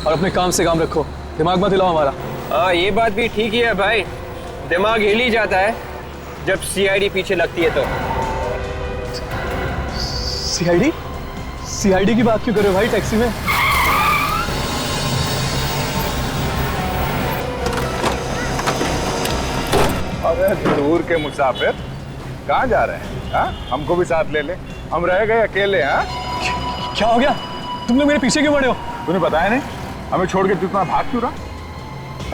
और अपने काम से काम रखो, दिमाग मत हिलाओ हमारा। हाँ ये बात भी ठीक ही है भाई, दिमाग हिल ही जाता है जब सीआईडी पीछे लगती है तो। सीआईडी? सीआईडी की बात क्यों कर रहे हो भाई टैक्सी में? अरे दूर के मुसाफिर कहाँ जा रहे हैं? हाँ हमको भी साथ ले ले, हम रह गए अकेले। हाँ क्या हो गया? तुम लोग मेरे पीछे क्यों पड़े हो? तूने बताया नहीं? हमें छोड़ के तू इतना भाग क्यों रहा?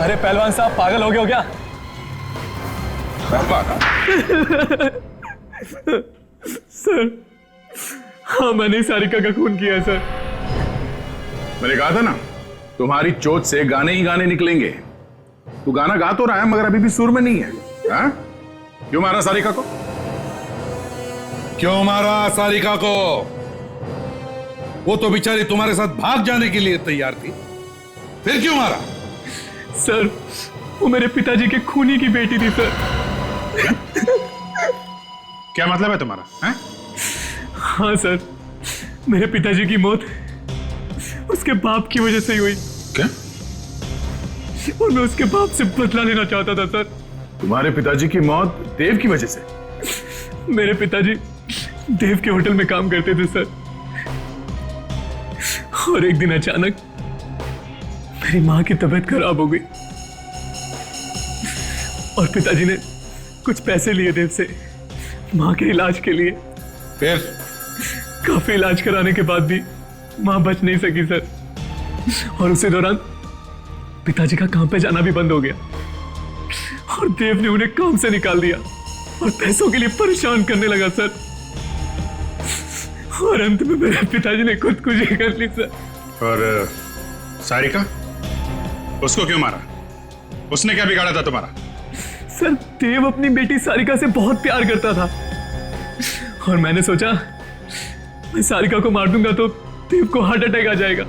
अरे पहलवान साहब, पागल हो गए हो क्या? सर, हाँ मैंने सारिका का खून किया है सर। मैंने कहा था ना, तुम्हारी चोट से गाने ही गाने निकलेंगे। तू गाना गा तो रहा है मगर अभी भी सुर में नहीं है। हाँ? क्यों मारा सारिका को? क्यों मारा सारिका को? वो तो बेचारी तुम्हारे साथ भाग जाने के लिए तैयार थी, फिर क्यों मारा? सर, वो मेरे पिताजी के खूनी की बेटी थी सर। क्या मतलब है तुम्हारा? है? हाँ सर, मेरे पिताजी की मौत उसके बाप की वजह से ही हुई। क्या? और मैं उसके बाप से बदला लेना चाहता था सर। तुम्हारे पिताजी की मौत देव की वजह से? मेरे पिताजी देव के होटल में काम करते थे सर, और एक दिन अचानक मेरी माँ की तबीयत खराब हो गई और पिताजी ने कुछ पैसे लिए देव से माँ के इलाज के लिए। फिर काफी इलाज कराने के बाद भी माँ बच नहीं सकी सर, और उसी दौरान पिताजी का काम पे जाना भी बंद हो गया और देव ने उन्हें काम से निकाल दिया और पैसों के लिए परेशान करने लगा सर, और अंत में मेरे पिताजी ने खुदकुशी कर ली सर। और सारिका, उसको क्यों मारा? उसने क्या बिगाड़ा था तुम्हारा? सर, देव अपनी बेटी सारिका से बहुत प्यार करता था और मैंने सोचा मैं सारिका को मार दूंगा तो देव को हार्ट अटैक आ जाएगा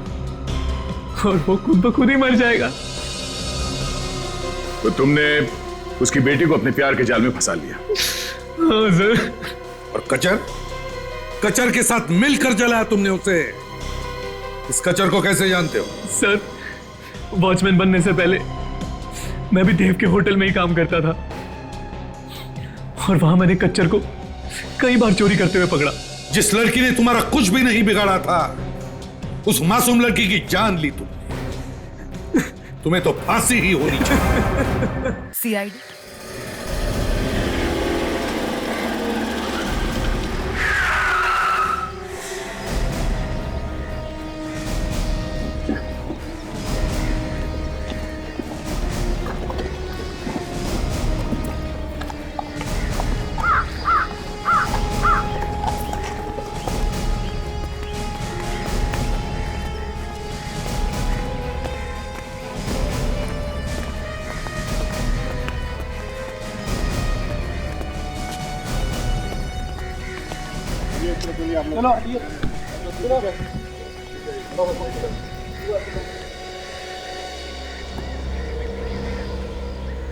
और वो खुद ब खुद ही मर जाएगा। तो तुमने उसकी बेटी को अपने प्यार के जाल में फंसा लिया? हाँ सर। और कचर के साथ मिलकर जलाया तुमने उसे। इस कचर को कैसे जानते हो? सर, वॉचमैन बनने से पहले मैं भी देव के होटल में ही काम करता था और वहां मैंने कच्चर को कई बार चोरी करते हुए पकड़ा। जिस लड़की ने तुम्हारा कुछ भी नहीं बिगाड़ा था, उस मासूम लड़की की जान ली तुमने। तुम्हें तो फांसी ही होनी चाहिए। सीआईडी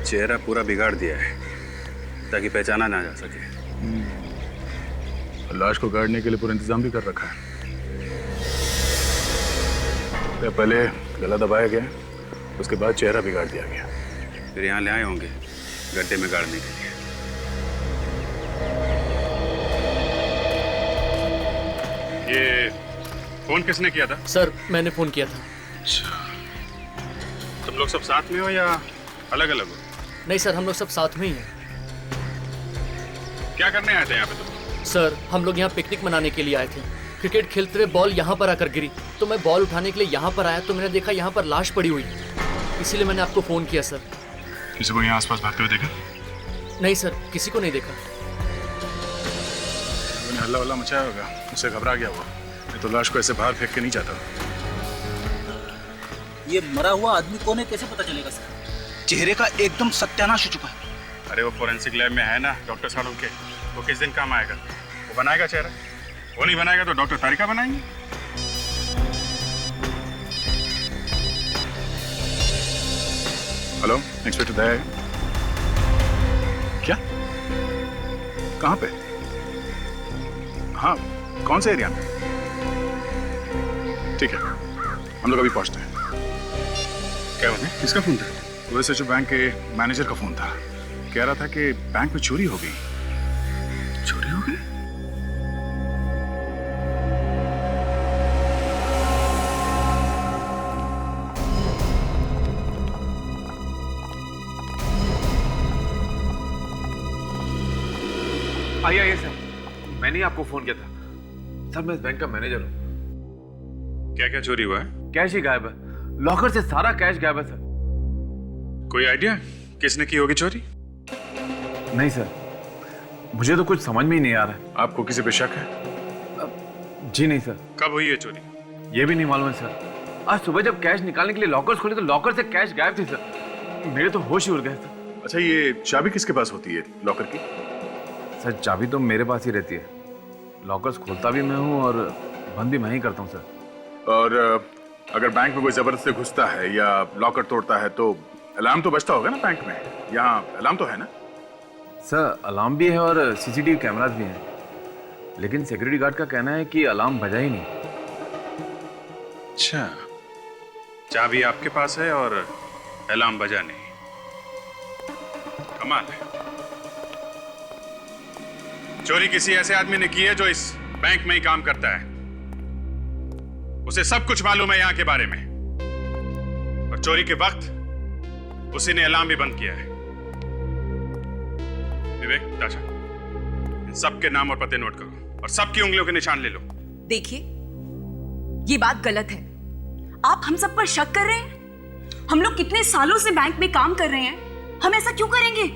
चेहरा पूरा बिगाड़ दिया है ताकि पहचाना ना जा सके। लाश को गाड़ने के लिए पूरा इंतजाम भी कर रखा है। तो पहले गला दबाया गया, उसके बाद चेहरा बिगाड़ दिया गया, फिर यहाँ ले आए होंगे गड्ढे में गाड़ने के लिए। ये फोन किसने किया था? सर, मैंने फोन किया था। अच्छा, तुम लोग सब साथ में हो या अलग अलग हो? नहीं सर, हम लोग सब साथ में ही हैं। क्या करने आए थे यहाँ पे तुम? सर, हम लोग यहाँ पिकनिक मनाने के लिए आए थे। क्रिकेट खेलते हुए बॉल यहाँ पर आकर गिरी तो मैं बॉल उठाने के लिए यहाँ पर आया तो मैंने देखा यहाँ पर लाश पड़ी हुई, इसीलिए मैंने आपको फोन किया सर। किसी को यहाँ आसपास भागते हुए देखा? नहीं सर, किसी को नहीं देखा। मैंने हल्ला वल्ला मचाया होगा, उससे घबरा गया वो। मैं तो लाश को ऐसे बाहर फेंक के नहीं जाता। ये मरा हुआ आदमी कौन है कैसे पता चलेगा सर? चेहरे का एकदम सत्यानाश हो चुका है। अरे वो फोरेंसिक लैब में है ना डॉक्टर सालों के, वो किस दिन काम आएगा? वो बनाएगा चेहरा, वो नहीं बनाएगा तो डॉक्टर तारिका बनाएंगे। हेलो, इंस्पेक्टर दया है क्या? कहाँ पे? हाँ, कौन से एरिया में? ठीक है, हम लोग अभी पहुंचते हैं। क्या बात है? किसका फोन था? वैसे जो बैंक के मैनेजर का फोन था, कह रहा था कि बैंक में चोरी हो गई। चोरी हो गई? आइए सर, मैंने ही आपको फोन किया था। सर, मैं इस बैंक का मैनेजर हूँ। क्या क्या चोरी हुआ है? कैश ही गायब है, लॉकर से सारा कैश गायब है सर। कोई आइडिया किसने की होगी चोरी? नहीं सर, मुझे तो कुछ समझ में ही नहीं आ रहा है। आपको किसी पे शक है? जी नहीं सर। कब हुई है चोरी? ये भी नहीं मालूम है सर। आज सुबह जब कैश निकालने के लिए लॉकर्स खोले तो लॉकर से कैश गायब थी सर। मेरे तो होश ही उड़ गए सर। अच्छा, ये चाबी किसके पास होती है लॉकर की? सर चाबी तो मेरे पास ही रहती है। लॉकर्स खोलता भी मैं हूँ और बंद भी मैं ही करता हूँ सर। और अगर बैंक में कोई जबरदस्ती घुसता है या लॉकर तोड़ता है तो अलार्म तो बजता होगा ना बैंक में? यहाँ अलार्म तो है ना? सर अलार्म भी है और सीसीटीवी कैमरास भी हैं, लेकिन सिक्योरिटी गार्ड का कहना है कि अलार्म बजा ही नहीं। अच्छा, चाबी आपके पास है और अलार्म बजा नहीं। कमाल है। चोरी किसी ऐसे आदमी ने की है जो इस बैंक में ही काम करता है। उसे सब कुछ मालूम है यहाँ के बारे में, और चोरी के वक्त उसी ने अलार्म भी बंद किया है। विवेक, ताशा, इन सबके नाम और पते नोट करो और सबकी उंगलियों के निशान ले लो। देखिए, ये बात गलत है। आप हम सब पर शक कर रहे हैं। हम लोग कितने सालों से बैंक में काम कर रहे हैं, हम ऐसा क्यों करेंगे?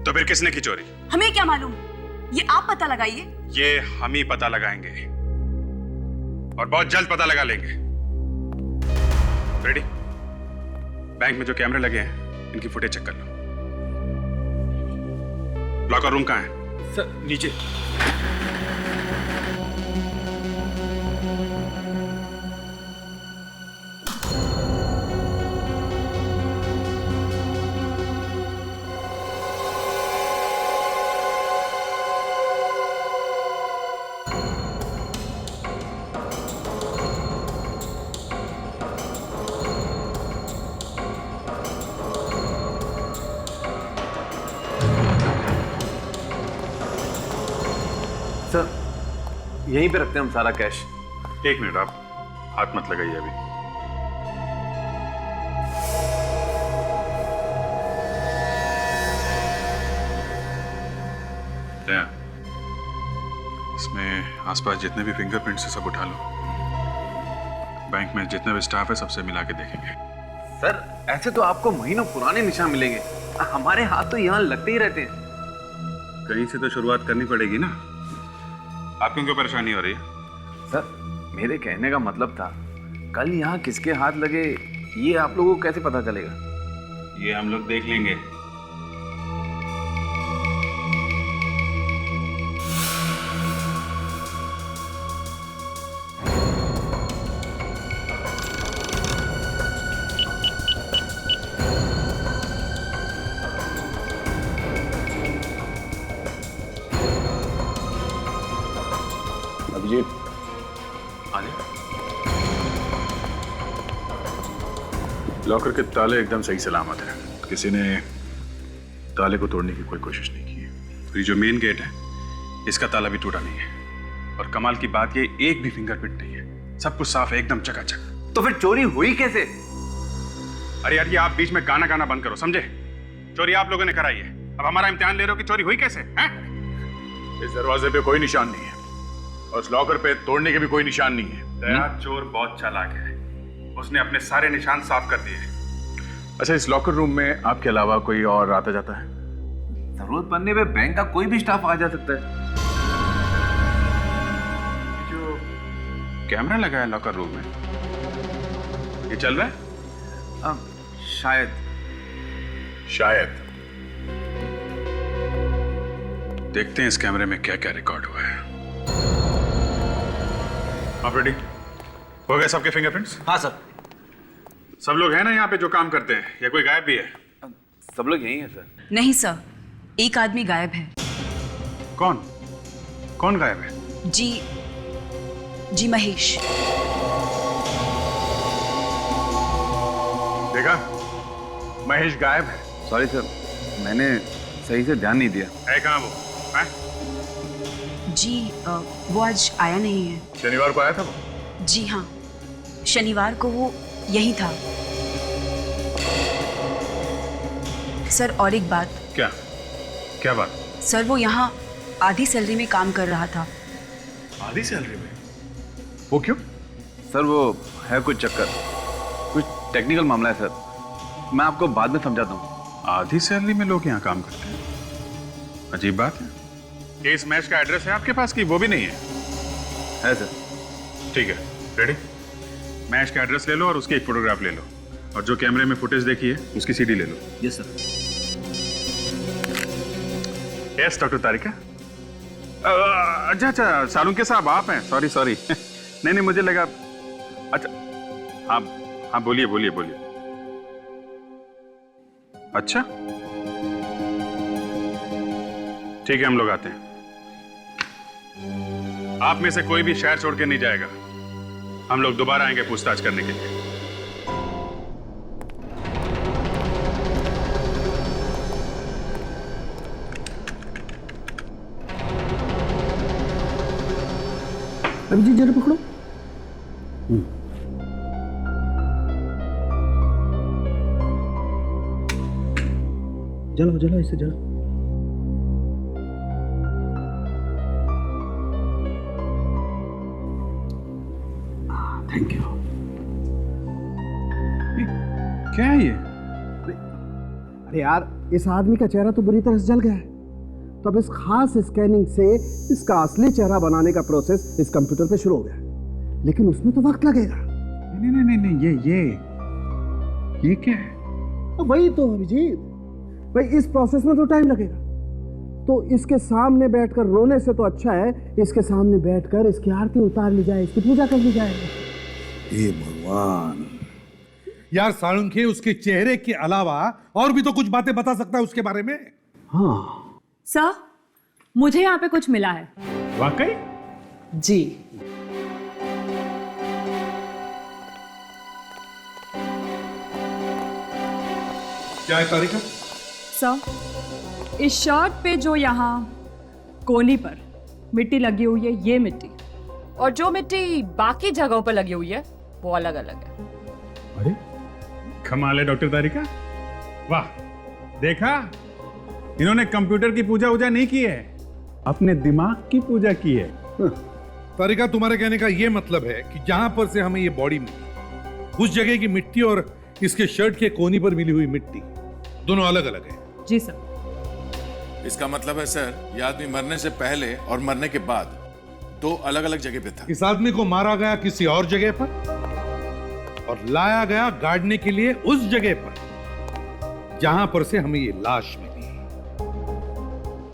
तो फिर किसने की चोरी? हमें क्या मालूम, ये आप पता लगाइए। ये हम ही पता लगाएंगे और बहुत जल्द पता लगा लेंगे। रेडी? बैंक में जो कैमरे लगे हैं इनकी फुटेज चेक कर लो। लॉकर रूम कहाँ है? सर नीचे। सर यहीं पे रखते हैं हम सारा कैश। एक मिनट, आप हाथ मत लगाइए अभी। इसमें आसपास जितने भी फिंगरप्रिंट्स हैं सब उठा लो। बैंक में जितने भी स्टाफ है सबसे मिला के देखेंगे। सर ऐसे तो आपको महीनों पुराने निशान मिलेंगे, हमारे हाथ तो यहाँ लगते ही रहते हैं। कहीं से तो शुरुआत करनी पड़ेगी ना। आपको क्यों परेशानी हो रही है? सर मेरे कहने का मतलब था, कल यहाँ किसके हाथ लगे ये आप लोगों को कैसे पता चलेगा? ये हम लोग देख लेंगे। अभिजीत, लॉकर के ताले एकदम सही सलामत हैं। किसी ने ताले को तोड़ने की कोई कोशिश नहीं की है। तो ये जो मेन गेट है इसका ताला भी टूटा नहीं है। और कमाल की बात, ये एक भी फिंगरप्रिंट नहीं है। सब कुछ साफ है, एकदम चकाचक। तो फिर चोरी हुई कैसे? अरे यार, ये आप बीच में गाना गाना बंद करो, समझे? चोरी आप लोगों ने कराई है, अब हमारा इम्तिहान ले रहे हो कि चोरी हुई कैसे हैं? इस दरवाजे पे कोई निशान नहीं है और उस लॉकर पे तोड़ने के भी कोई निशान नहीं है। दया चोर बहुत चालाक है, उसने अपने सारे निशान साफ कर दिए। अच्छा, इस लॉकर रूम में आपके अलावा कोई और आता जाता है? जरूरत पड़ने पे बैंक का कोई भी स्टाफ आ जा सकता है। जो कैमरा लगा है लॉकर रूम में, ये चल रहा है? शायद देखते हैं इस कैमरे में क्या क्या रिकॉर्ड हुआ है। आप रेडी हो गए? सबके फिंगरप्रिंट्स? हाँ सर। सब लोग हैं ना यहाँ पे जो काम करते हैं, या कोई गायब भी है? सब लोग यही हैं सर। नहीं सर, एक आदमी गायब है। कौन? कौन गायब है? जी महेश। देखा, महेश गायब है। सॉरी सर, मैंने सही से ध्यान नहीं दिया। है कहाँ वो? है? जी वो आज आया नहीं है। शनिवार को आया था वो? जी हाँ, शनिवार को वो यही था। सर और एक बात। क्या? क्या बात? सर वो यहाँ आधी सैलरी में काम कर रहा था। आधी सैलरी में? वो क्यों? सर वो है कुछ चक्कर, कुछ टेक्निकल मामला है सर, मैं आपको बाद में समझाता हूँ। आधी सैलरी में लोग यहाँ काम करते हैं, अजीब बात है। ये इस मैच का एड्रेस है आपके पास कि वो भी नहीं है सर। ठीक है, रेडी? मैच का एड्रेस ले लो और उसकी एक फोटोग्राफ ले लो, और जो कैमरे में फुटेज देखी है उसकी सीडी ले लो। Yes sir. Yes doctor Tarika. अच्छा, सालुंके साहब आप हैं? सॉरी नहीं मुझे लगा। अच्छा, हाँ बोलिए। अच्छा ठीक है, हम लोग आते हैं। आप में से कोई भी शहर छोड़ के नहीं जाएगा, हम लोग दोबारा आएंगे पूछताछ करने के लिए। अभिजीत जरा पकड़ो। जलो इसे जलो। Thank you. क्या है ये? अरे यार, इस आदमी का चेहरा तो बुरी तरह से जल गया है, तो अब इस खास स्कैनिंग से इसका असली चेहरा बनाने का प्रोसेस इस कंप्यूटर पे शुरू हो गया, लेकिन उसमें तो वक्त लगेगा। नहीं, ये क्या है? वही तो अभिजीत भाई, इस प्रोसेस में तो टाइम लगेगा, तो इसके सामने बैठकर रोने से तो अच्छा है इसके सामने बैठकर इसकी आरती उतार ली जाए, इसकी पूजा कर ली जाए। हे भगवान यार, साळुंखे उसके चेहरे के अलावा और भी तो कुछ बातें बता सकता है उसके बारे में। हाँ सर, मुझे यहाँ पे कुछ मिला है। वाकई? जी। क्या है तारिका? सर, इस शर्ट पे जो यहाँ कोनी पर मिट्टी लगी हुई है, ये मिट्टी, और जो मिट्टी बाकी जगहों पर लगी हुई है वो अलग अलग है। अरे कमाल है डॉक्टर तारिका, वाह! देखा, इन्होंने कंप्यूटर की पूजा वूजा नहीं की है, अपने दिमाग की पूजा की है। तारिका, तुम्हारे कहने का यह मतलब है कि जहां पर से हमें ये बॉडी मिली, उस जगह की मिट्टी और इसके शर्ट के कोनी पर मिली हुई मिट्टी दोनों अलग अलग है? जी सर। इसका मतलब है सर, ये आदमी मरने से पहले और मरने के बाद दो अलग अलग जगह पे था। इस आदमी को मारा गया किसी और जगह पर और लाया गया गाड़ने के लिए उस जगह पर जहां पर से हमें ये लाश मिली,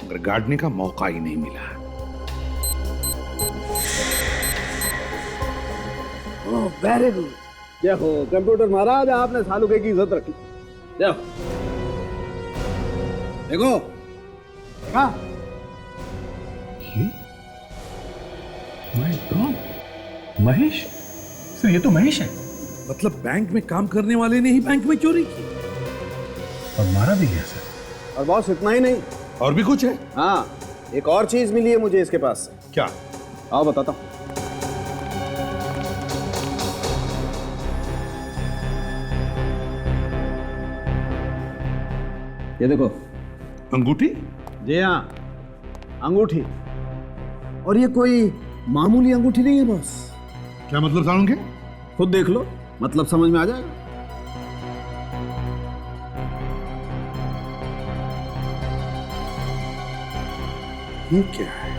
मगर गाड़ने का मौका ही नहीं मिला। Very good. देखो कंप्यूटर महाराज, आपने सालुके की इज्जत रखी। देखो देखा? माय गॉड, महेश सर, ये तो महेश है। मतलब बैंक में काम करने वाले ने ही बैंक में चोरी की और मारा भी गया सर। और बॉस, इतना ही नहीं, और भी कुछ है? हाँ, एक और चीज मिली है मुझे इसके पास से। क्या? आओ बताता हूं। ये देखो अंगूठी। जी हाँ, अंगूठी। और ये कोई मामूली अंगूठी नहीं है बॉस। क्या मतलब सालुंखे? खुद देख लो, मतलब समझ में आ जाएगा। ये क्या है?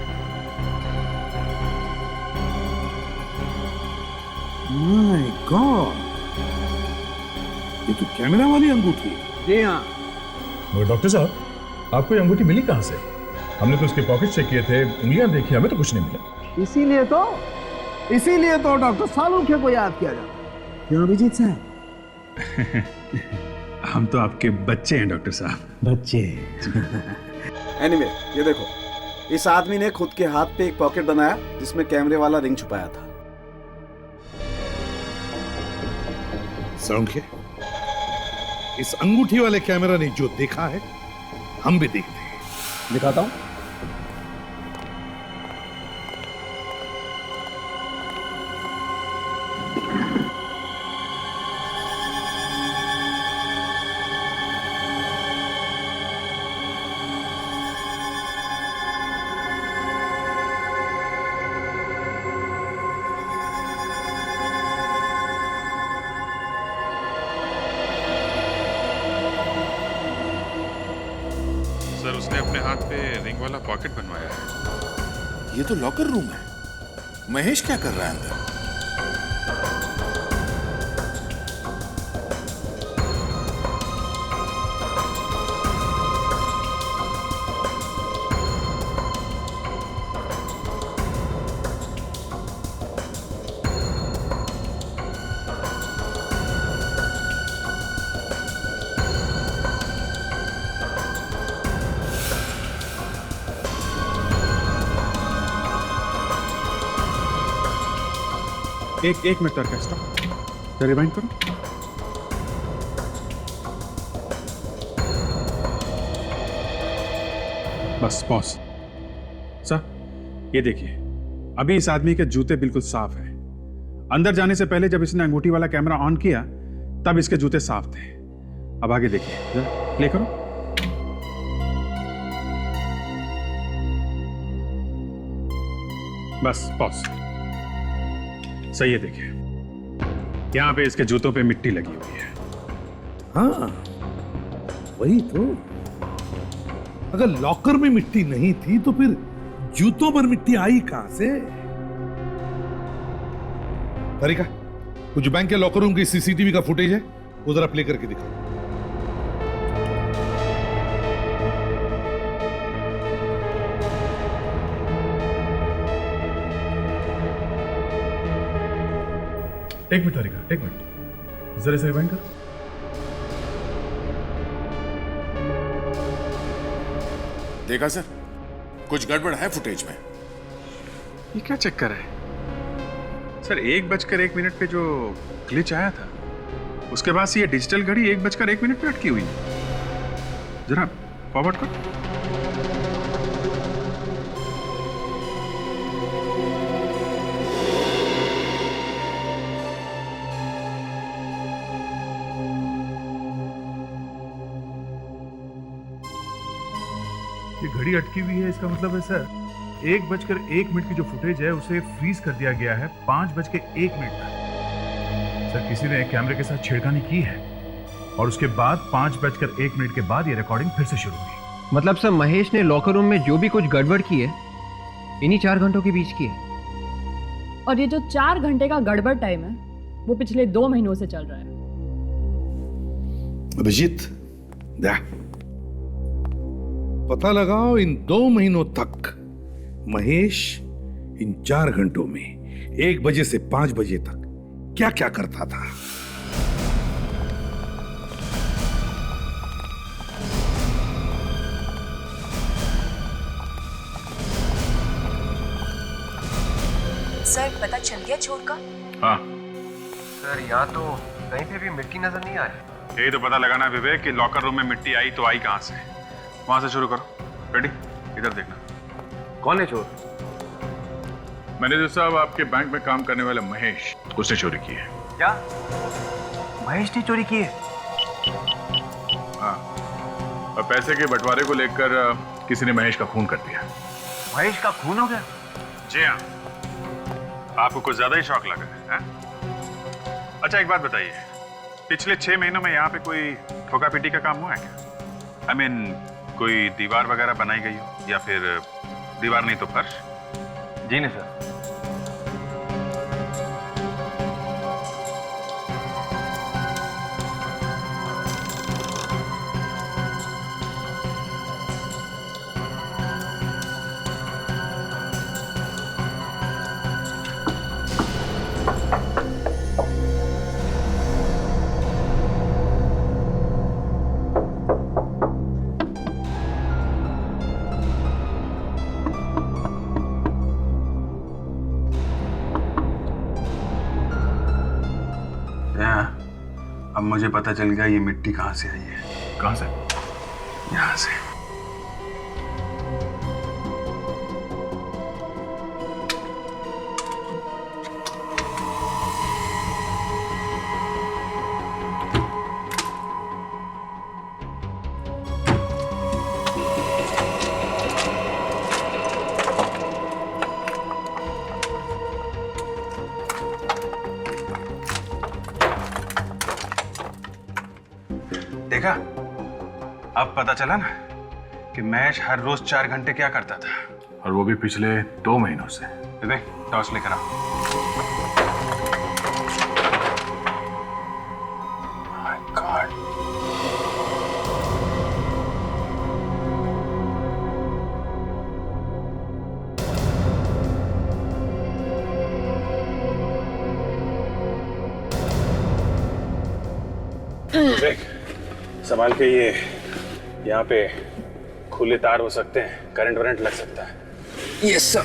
माय गॉड, ये तो कैमरा वाली अंगूठी है। जी हाँ। वो डॉक्टर साहब, आपको ये अंगूठी मिली कहाँ से? हमने तो उसके पॉकेट चेक किए थे, उंगलियां देखी, हमें तो कुछ नहीं मिला। इसीलिए तो डॉक्टर सालुखे को याद किया जाता। क्यों अभिजीत साहब? हम तो आपके बच्चे हैं डॉक्टर साहब। बच्चे। एनीवे, ये देखो, इस आदमी ने खुद के हाथ पे एक पॉकेट बनाया जिसमें कैमरे वाला रिंग छुपाया था। सालुंखे, इस अंगूठी वाले कैमरा ने जो देखा है हम भी देखते हैं। दिखाता हूं। सर उसने अपने हाथ पे रिंग वाला पॉकेट बनवाया है। ये तो लॉकर रूम है। महेश क्या कर रहा है अंदर? एक मिनट तक स्टॉप, रिवाइंड करो। बस पॉज। सर ये देखिए, अभी इस आदमी के जूते बिल्कुल साफ हैं। अंदर जाने से पहले जब इसने अंगूठी वाला कैमरा ऑन किया तब इसके जूते साफ थे। अब आगे देखिए, जरा प्ले करो। बस पॉज। सही है, देखिए यहां पे इसके जूतों पे मिट्टी लगी हुई है। हाँ वही तो। अगर लॉकर में मिट्टी नहीं थी तो फिर जूतों पर मिट्टी आई कहां से? तारिका, कुछ बैंक के लॉकर रूम की सीसीटीवी का फुटेज है, वो जरा प्ले करके दिखा। एक मिनट तारिका, एक मिनट, जरा से रिवाइंड कर। देखा सर, कुछ गड़बड़ है फुटेज में। ये क्या चक्कर है सर? 1:01 पे जो ग्लिच आया था उसके बाद से ये डिजिटल घड़ी 1:01 पे अटकी हुई है। जरा फॉरवर्ड कर। ये घड़ी अटकी हुई है, इसका मतलब है सर 1:01 की जो फुटेज है उसे फ्रीज कर दिया गया है 5:01 तक। सर किसी ने कैमरे के साथ छेड़खानी की है और उसके बाद 5:01 के बाद ये रिकॉर्डिंग फिर से शुरू हुई। मतलब सर महेश ने लॉकर रूम में जो भी कुछ गड़बड़ की है इन्हीं 4 घंटों के बीच की है। और ये जो 4 घंटे का गड़बड़ टाइम है वो पिछले 2 महीनों से चल रहा है। अभिजीत, पता लगाओ इन 2 महीनों तक महेश इन 4 घंटों में 1 बजे से 5 बजे तक क्या क्या करता था। सर पता चल गया चोर का? हाँ सर यहाँ तो कहीं पे भी मिट्टी नजर नहीं आ रही। यही तो पता लगाना है विवेक कि लॉकर रूम में मिट्टी आई तो आई कहां से। वहां से शुरू करो। रेडी? इधर देखना। कौन है चोर? मैनेजर साहब, आपके बैंक में काम करने वाला महेश, उसने चोरी की है। क्या? महेश ने चोरी की है? हाँ, और पैसे के बंटवारे को लेकर किसी ने महेश का खून कर दिया। महेश का खून हो गया? जी हाँ। आपको कुछ ज्यादा ही शौक लगा है? अच्छा एक बात बताइए, पिछले 6 महीनों में यहाँ पे कोई ठोका पीटी का काम हुआ है क्या? I mean, कोई दीवार वगैरह बनाई गई हो या फिर दीवार नहीं तो फर्श? जी नहीं सर। अब मुझे पता चल गया ये मिट्टी कहां से आई है। कहां से? यहां से। देखा, अब पता चला ना कि मैश हर रोज 4 घंटे क्या करता था, और वो भी पिछले 2 महीनों से। देख टॉर्च लेकर आ। My God. देख संभाल के, ये यहाँ पे खुले तार हो सकते हैं, करंट वरंट लग सकता है। Yes sir.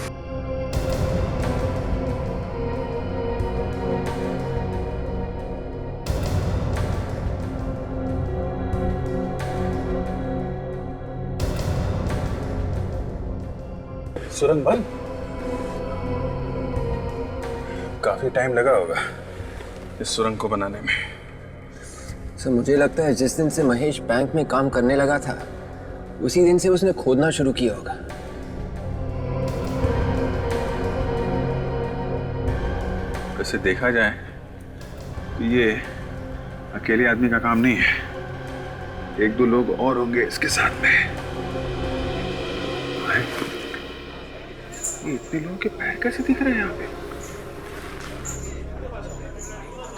सुरंग बंद, काफी टाइम लगा होगा इस सुरंग को बनाने में। सर मुझे लगता है जिस दिन से महेश बैंक में काम करने लगा था उसी दिन से उसने खोदना शुरू किया होगा। वैसे देखा जाए तो ये अकेले आदमी का काम नहीं है, 1-2 लोग और होंगे इसके साथ में। ये इतने लोगों के पैर कैसे दिख रहे हैं यहाँ पे?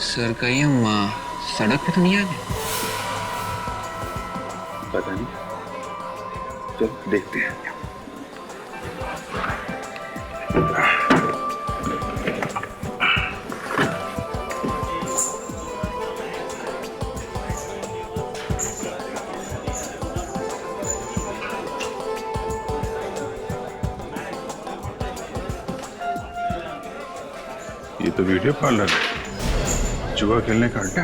सर कहीं हम सड़क पे तो नहीं आ गए? पता नहीं, चल देखते हैं। ये तो वीडियो पार्लर है, जुआ खेलने का अड्डा।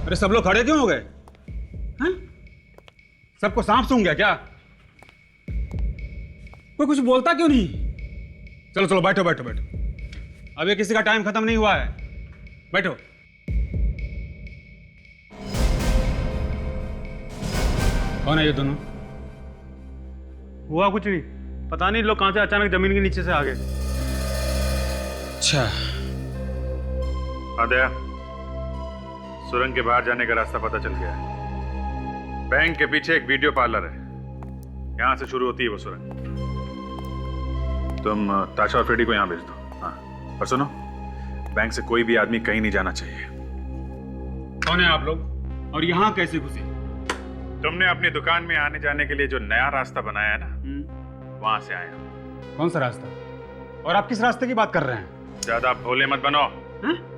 अरे सब लोग खड़े क्यों हो गए? सबको सांप सूंघ गया क्या? कोई कुछ बोलता क्यों नहीं? चलो चलो बैठो बैठो बैठो, अभी किसी का टाइम खत्म नहीं हुआ है, बैठो। कौन है ये दोनों? हुआ कुछ नहीं, पता नहीं लोग कहां से अचानक जमीन के नीचे से आ गए। अच्छा आदया, सुरंग के बाहर जाने का रास्ता पता चल गया है। बैंक के पीछे एक वीडियो पार्लर है, यहां से शुरू होती है वो सुरंग। तुम ताशा और फ्रेडी को यहां भेज दो। हाँ, और सुनो, बैंक से कोई भी आदमी कहीं नहीं जाना चाहिए। कौन है आप लोग और यहाँ कैसे घुसे? तुमने अपनी दुकान में आने जाने के लिए जो नया रास्ता बनाया है ना, वहां से आए हम। कौन सा रास्ता? और आप किस रास्ते की बात कर रहे हैं? ज्यादा भोले मत बनो,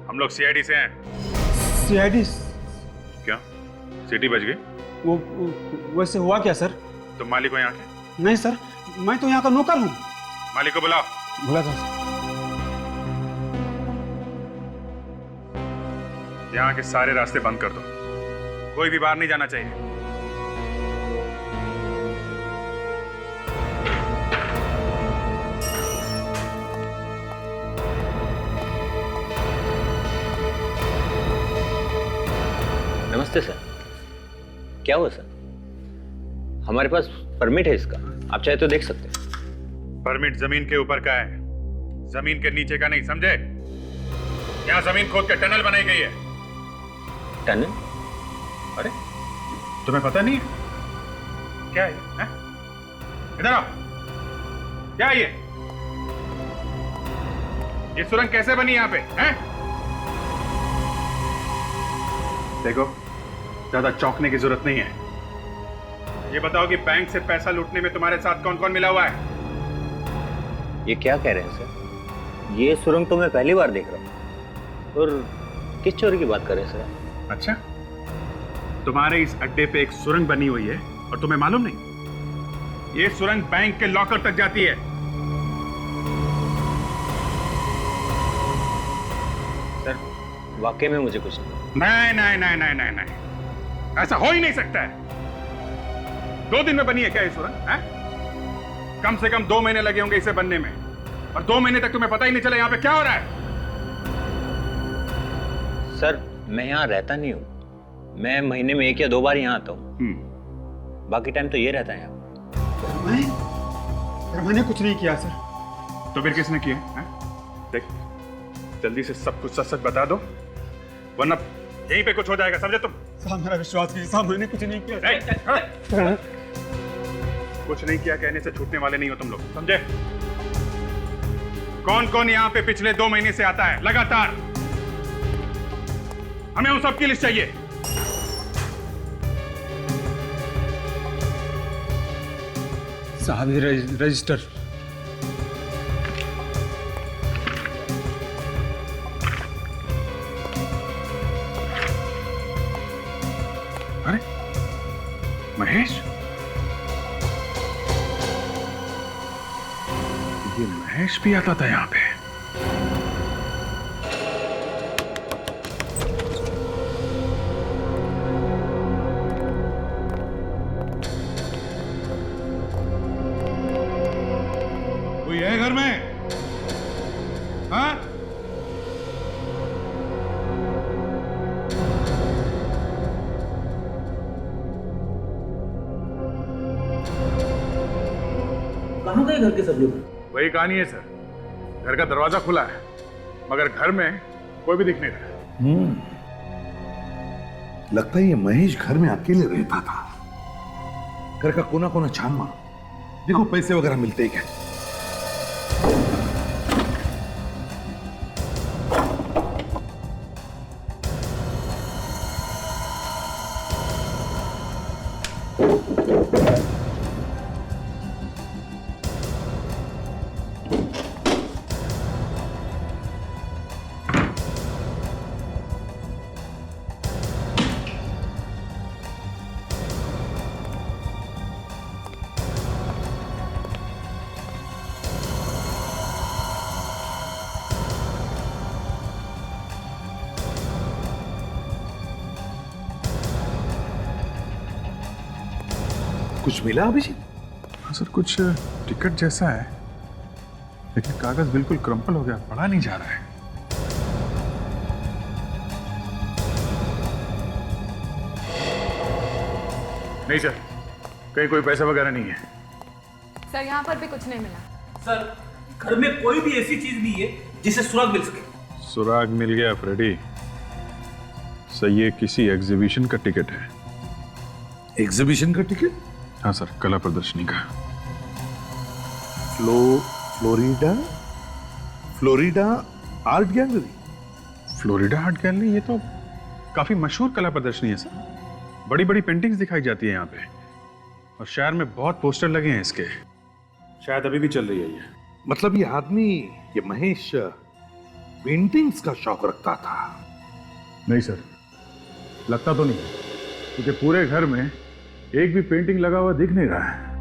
हम लोग सीआईडी से हैं। सीआईडी? क्यों, सिटी बच गई? वो वैसे हुआ क्या सर? तुम मालिक हो यहाँ के? नहीं सर, मैं तो यहाँ का नौकर हूँ। मालिक को बुलाओ। बुला था सर। यहाँ के सारे रास्ते बंद कर दो, कोई भी बाहर नहीं जाना चाहिए। नमस्ते सर, क्या हुआ सर? हमारे पास परमिट है इसका, आप चाहे तो देख सकते हैं। परमिट जमीन के ऊपर का है, जमीन के नीचे का नहीं, समझे? यहाँ जमीन खोद के टनल बनाई गई है। टनल? अरे तुम्हें पता नहीं है? क्या है? इधर आओ, क्या है ये सुरंग कैसे बनी यहाँ पे? हैं? देखो, ज्यादा चौंकने की जरूरत नहीं है। ये बताओ कि बैंक से पैसा लूटने में तुम्हारे साथ कौन कौन मिला हुआ है? ये क्या कह रहे हैं सर? ये सुरंग तो मैं पहली बार देख रहा हूँ। और किस चोरी की बात कर रहे हैं सर? अच्छा, तुम्हारे इस अड्डे पे एक सुरंग बनी हुई है और तुम्हें मालूम नहीं? ये सुरंग बैंक के लॉकर तक जाती है। सर वाकई में मुझे कुछ नहीं नहीं नहीं नहीं नहीं नहीं, ऐसा हो ही नहीं सकता है। 2 दिन में बनी है क्या ये सुरंग? कम से कम 2 महीने लगे होंगे इसे बनने में, और 2 महीने तक तुम्हें पता ही नहीं चला यहाँ पे क्या हो रहा है। सर मैं यहाँ रहता नहीं हूँ, मैं महीने में 1 या 2 बार यहाँ आता हूँ, बाकी टाइम तो ये रहता है यहाँ। मैंने कुछ नहीं किया सर। तो फिर किसने किया? देख जल्दी से सब कुछ सच सच बता दो, वरना यहीं पे कुछ हो जाएगा, समझे तुम? साहब मेरा विश्वास कीजिए साहब, मैंने कुछ नहीं किया। कुछ नहीं किया कहने से छूटने वाले नहीं हो तुम लोग, समझे? कौन कौन यहाँ पे पिछले 2 महीने से आता है लगातार? हमें उन सबकी लिस्ट चाहिए। साहब ये रजिस्टर। अरे महेश, ये महेश भी आता था यहाँ पे। कोई है घर में? हाँ? कहाँ गए घर के सब लोग? वही कहानी है सर, घर का दरवाजा खुला है मगर घर में कोई भी दिख नहीं रहा। लगता है ये महेश घर में अकेले रहता था। घर का कोना कोना छान मारो, देखो पैसे वगैरह मिलते ही क्या। कुछ मिला अभिषेक? हाँ सर, कुछ टिकट जैसा है लेकिन कागज बिल्कुल क्रम्पल हो गया, पढ़ा नहीं जा रहा है। नहीं सर, कहीं कोई पैसा वगैरह नहीं है। सर यहाँ पर भी कुछ नहीं मिला। सर घर में कोई भी ऐसी चीज नहीं है जिसे सुराग मिल सके। सुराग मिल गया फ्रेडी। सर ये किसी एग्जीबिशन का टिकट है। एग्जीबिशन का टिकट? हाँ सर, कला प्रदर्शनी का। Florida art gallery. Florida art gallery, ये तो काफी मशहूर कला प्रदर्शनी है सर। बड़ी बड़ी पेंटिंग्स दिखाई जाती है यहाँ पे और शहर में बहुत पोस्टर लगे हैं इसके। शायद अभी भी चल रही है ये। मतलब ये आदमी, ये महेश पेंटिंग्स का शौक रखता था? नहीं सर, लगता तो नहीं, क्योंकि पूरे घर में एक भी पेंटिंग लगा हुआ दिख नहीं रहा है।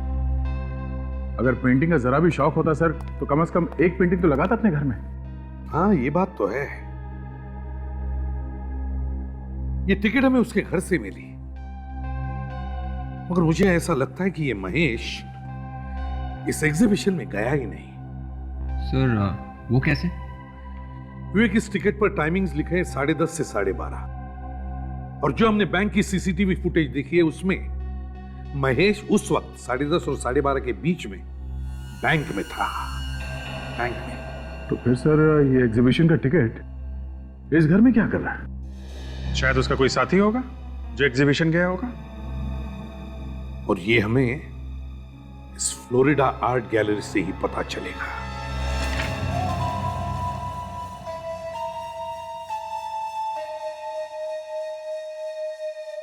अगर पेंटिंग का जरा भी शौक होता सर तो कम से कम एक पेंटिंग तो लगाता अपने घर में। हाँ ये बात तो है। ये टिकट हमें उसके घर से मिली, मगर मुझे ऐसा लगता है कि ये महेश इस एग्जीबिशन में गया ही नहीं। सर वो कैसे? विवेक, इस टिकट पर टाइमिंग्स लिखे हैं 10:30 से 12:30 और जो हमने बैंक की सीसीटीवी फुटेज देखी है उसमें महेश उस वक्त 10:30 और 12:30 के बीच में बैंक में था। बैंक में। तो फिर सर ये एग्जीबिशन का टिकट इस घर में क्या कर रहा है? शायद उसका कोई साथी होगा जो एग्जीबिशन गया होगा। और ये हमें इस फ्लोरिडा आर्ट गैलरी से ही पता चलेगा।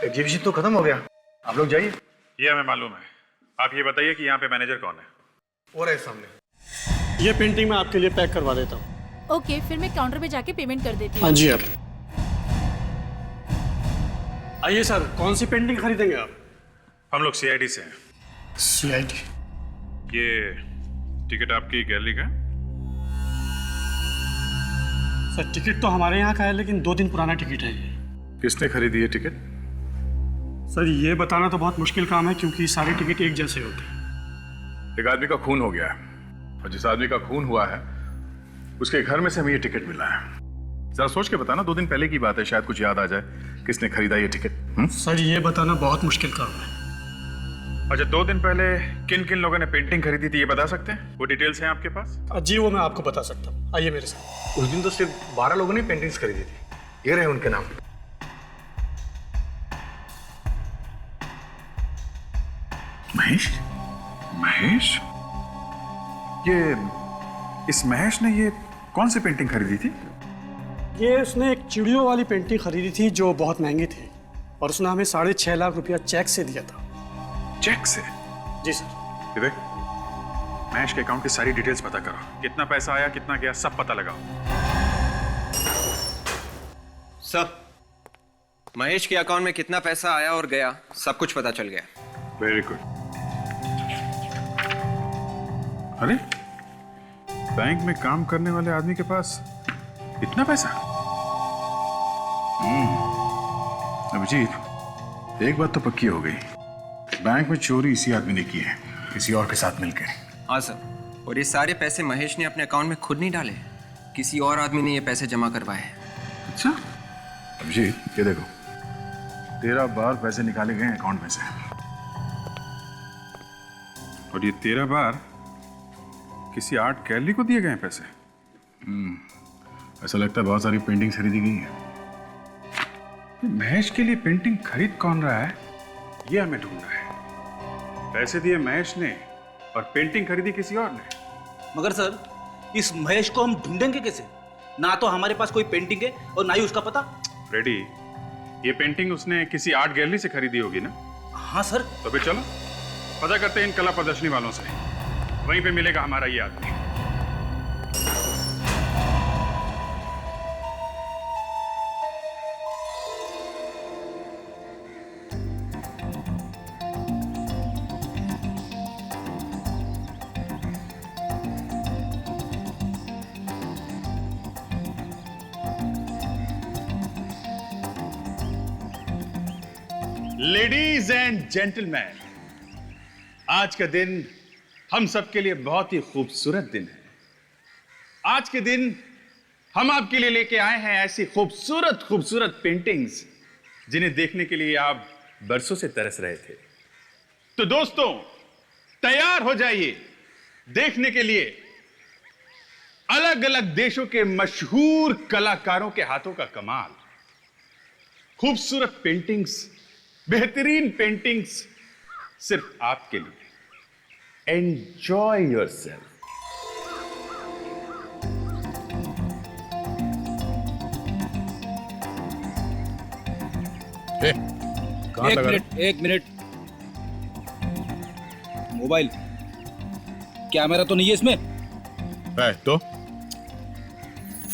एग्जीबिशन तो खत्म हो गया, आप लोग जाइए। ये हमें मालूम है। आप ये बताइए कि यहाँ पे मैनेजर कौन है? और है सामने। ये पेंटिंग मैं आपके लिए पैक करवा देता हूँ। ओके, फिर मैं काउंटर पे जाके पेमेंट कर देती हूँ। हाँ जी आप आइए सर, कौन सी पेंटिंग खरीदेंगे आप? हम लोग सीआईडी से हैं। सीआईडी? ये टिकट आपकी गैलरी का? सर टिकट तो हमारे यहाँ का है लेकिन 2 दिन पुराना टिकट है ये। किसने खरीदी ये टिकट? सर ये बताना तो बहुत मुश्किल काम है क्योंकि सारे टिकट एक जैसे होते हैं। एक आदमी का खून हो गया है और जिस आदमी का खून हुआ है उसके घर में से हमें ये टिकट मिला है। जरा सोच के बताना, 2 दिन पहले की बात है, शायद कुछ याद आ जाए किसने खरीदा ये टिकट। सर ये बताना बहुत मुश्किल काम है। अच्छा, 2 दिन पहले किन किन लोगों ने पेंटिंग खरीदी थी ये बता सकते हैं? वो डिटेल्स हैं आपके पास? जी वो मैं आपको बता सकता हूँ, आइए मेरे साथ। उस दिन तो सिर्फ 12 लोगों ने पेंटिंग्स खरीदी थी। ये रहे उनके नाम। महेश? महेश? इस महेश ने ये कौन सी पेंटिंग खरीदी थी? ये उसने एक चिड़ियों वाली पेंटिंग खरीदी थी जो बहुत महंगी थी, और उसने हमें 6.5 लाख रुपया चेक से दिया था। चेक से? जी सर। विवेक, महेश के अकाउंट की सारी डिटेल्स पता करो। कितना पैसा आया, कितना गया, सब पता लगाओ। सब महेश के अकाउंट में कितना पैसा आया और गया सब कुछ पता चल गया। Very good. अरे, बैंक में काम करने वाले आदमी के पास इतना पैसा? अभिजीत, एक बात तो पक्की हो गई, बैंक में चोरी इसी आदमी ने की है, किसी और के साथ मिलकर। हाँ सर, और ये सारे पैसे महेश ने अपने अकाउंट में खुद नहीं डाले, किसी और आदमी ने ये पैसे जमा करवाए हैं। अच्छा अभिजीत, ये देखो, 13 बार पैसे निकाले गए अकाउंट में से, और ये 13 बार किसी आर्ट गैलरी को दिए गए पैसे। ऐसा लगता है बहुत सारी पेंटिंग खरीदी गई है। महेश के लिए पेंटिंग खरीद कौन रहा है, ये हमें ढूंढना है। पैसे दिए महेश ने और पेंटिंग खरीदी किसी और ने। मगर सर, इस महेश को हम ढूंढेंगे कैसे? ना तो हमारे पास कोई पेंटिंग है और ना ही उसका पता। रेडी, ये पेंटिंग उसने किसी आर्ट गैलरी से खरीदी होगी ना? हाँ सर। तो फिर चलो पता करते हैं इन कला प्रदर्शनी वालों से, वहीं पे मिलेगा हमारा ये आदमी। लेडीज एंड जेंटलमैन, आज का दिन हम सबके लिए बहुत ही खूबसूरत दिन है। आज के दिन हम आपके लिए लेके आए हैं ऐसी खूबसूरत खूबसूरत पेंटिंग्स जिन्हें देखने के लिए आप बरसों से तरस रहे थे। तो दोस्तों, तैयार हो जाइए देखने के लिए अलग अलग देशों के मशहूर कलाकारों के हाथों का कमाल। खूबसूरत पेंटिंग्स, बेहतरीन पेंटिंग्स सिर्फ आपके लिए। Enjoy yourself. एक मिनट। मोबाइल कैमरा तो नहीं है इसमें? है तो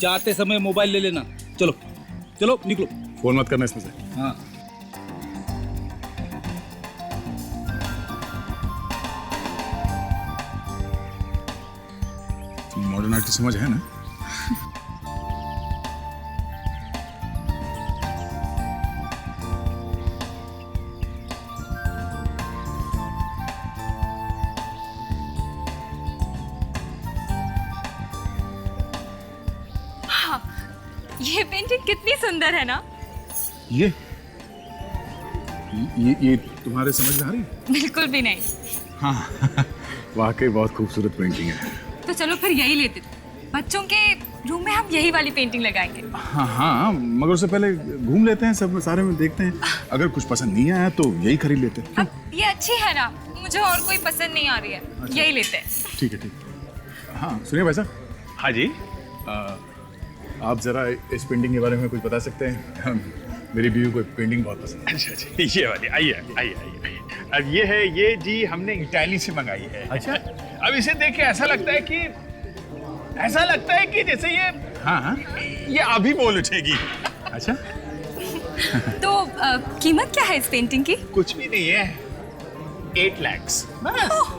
जाते समय मोबाइल ले लेना। चलो चलो निकलो। फोन मत करना इसमें से। हाँ। मॉडर्न आर्ट की समझ है ना? हाँ, ये पेंटिंग कितनी सुंदर है ना? ये तुम्हारे समझ में आ रही है? बिल्कुल भी नहीं। हाँ वाकई बहुत खूबसूरत पेंटिंग है। तो चलो फिर यही लेते। बच्चों के रूम में हम यही वाली पेंटिंग लगाएंगे। हाँ, मगर उससे पहले घूम लेते हैं, सब सारे में देखते हैं। अगर कुछ पसंद नहीं आया तो यही खरीद लेते हैं। अब ये अच्छी है ना, मुझे और कोई पसंद नहीं आ रही है। अच्छा। यही लेते हैं। ठीक है। हाँ सुनिए भाई साहब। हाँ जी। आप जरा इस पेंटिंग के बारे में कुछ बता सकते हैं? मेरी बीवी को पेंटिंग बहुत पसंद है। अच्छा, ये वाली। आइए। अब ये है, ये जी हमने इटाली से मंगाई है। अच्छा। अब इसे देख के ऐसा लगता है कि जैसे ये हाँ ये अभी बोल उठेगी। अच्छा। तो कीमत क्या है इस पेंटिंग की? कुछ भी नहीं है, 8 लाख।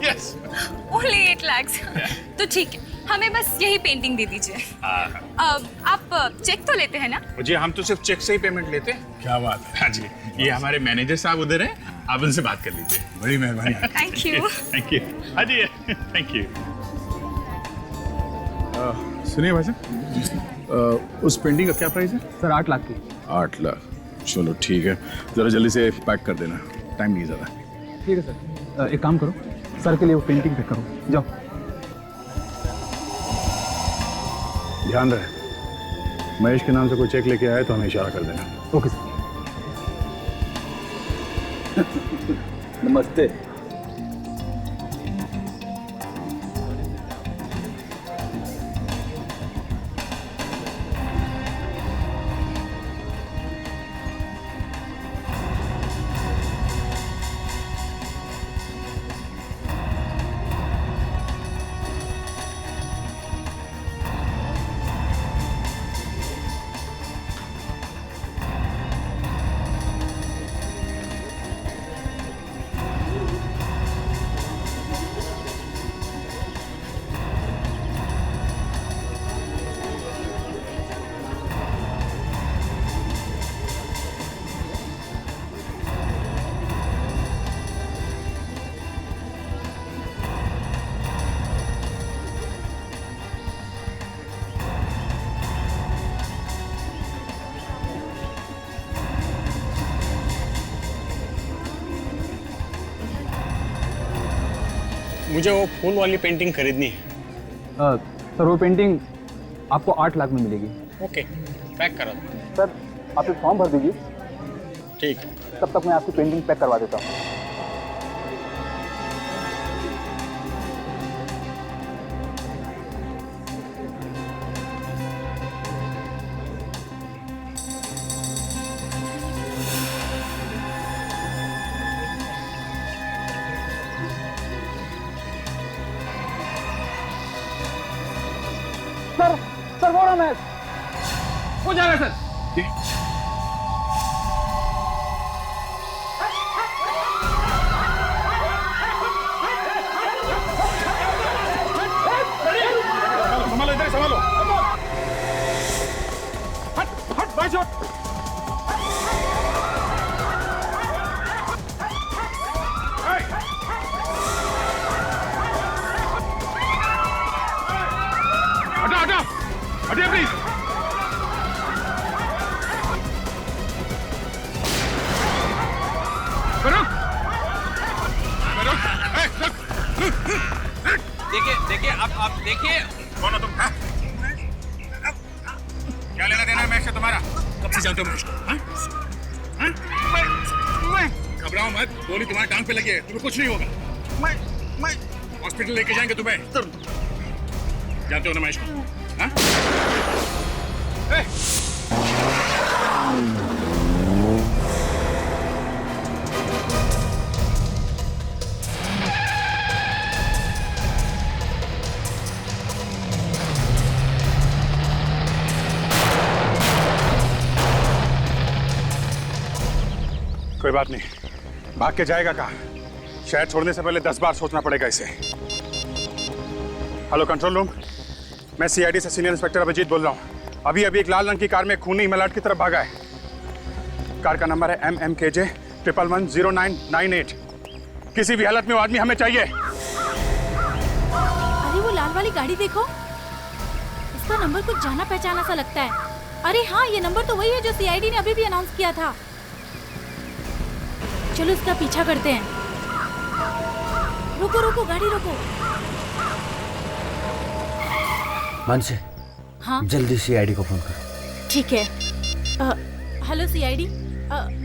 Yes, only 8 lakh. तो ठीक है, हमें बस यही पेंटिंग दे दीजिए। आप चेक तो लेते हैं ना? जी हम तो सिर्फ चेक से ही पेमेंट लेते हैं। क्या बात है। हाँ जी, ये हमारे मैनेजर साहब उधर हैं, आप उनसे बात कर लीजिए। बड़ी मेहरबानी। Thank you. Thank you. हाँ जी, थैंक यू। सुनिए भाई साहब, उस पेंटिंग का क्या प्राइस है? सर 8 लाख की। 8 लाख, चलो ठीक है, जरा जल्दी से पैक कर देना, टाइम नहीं ज़्यादा। ठीक है सर। एक काम करो, सर के लिए वो पेंटिंग पैक करो, जाओ। ध्यान रहे, महेश के नाम से कोई चेक लेके आए तो हमें इशारा कर देना। Okay sir. नमस्ते। मुझे वो फूल वाली पेंटिंग खरीदनी है। सर वो पेंटिंग आपको 8 लाख में मिलेगी। ओके, पैक करा दो। सर आप एक फॉर्म भर दीजिए। ठीक, तब तक मैं आपकी पेंटिंग पैक करवा देता हूँ। सर वो रहा मैं, हो जा रहा है सर। संभालो, इधर संभालो। हट हट, बाई शॉट। हटा हटा, हटिए प्लीज। देखिए देखिए, आप देखिए। कौन हो तुम? हाँ? क्या लेना देना है मैं से तुम्हारा? कब से जानते हो मुझको? घबराओ मत, गोली तुम्हारी टांग पे लगी है, तुम्हें कुछ नहीं होगा। मैं हॉस्पिटल लेके जाएंगे तुम्हें। जानते हो ना महेश को? हाँ? कोई बात नहीं, भाग के जाएगा कहाँ? शहर छोड़ने से पहले 10 बार सोचना पड़ेगा इसे। हेलो कंट्रोल रूम, मैं सीआईडी से सीनियर इंस्पेक्टर अभिजीत बोल रहा हूँ। अभी एक लाल रंग की कार में खूनी मलाट की तरफ भागा है। कार का नंबर है MMKJ 110998। किसी भी हालत में वो आदमी हमें चाहिए। अरे वो लाल वाली गाड़ी देखो, इसका नंबर कुछ जाना पहचाना सा लगता है। अरे हाँ, ये नंबर तो वही है जो सीआईडी ने अभी भी अनाउंस किया था। चलो इसका पीछा करते हैं। रुको रुको, गाड़ी रुको। मानसी, हाँ जल्दी सीआईडी को फोन कर। ठीक है। हेलो सीआईडी,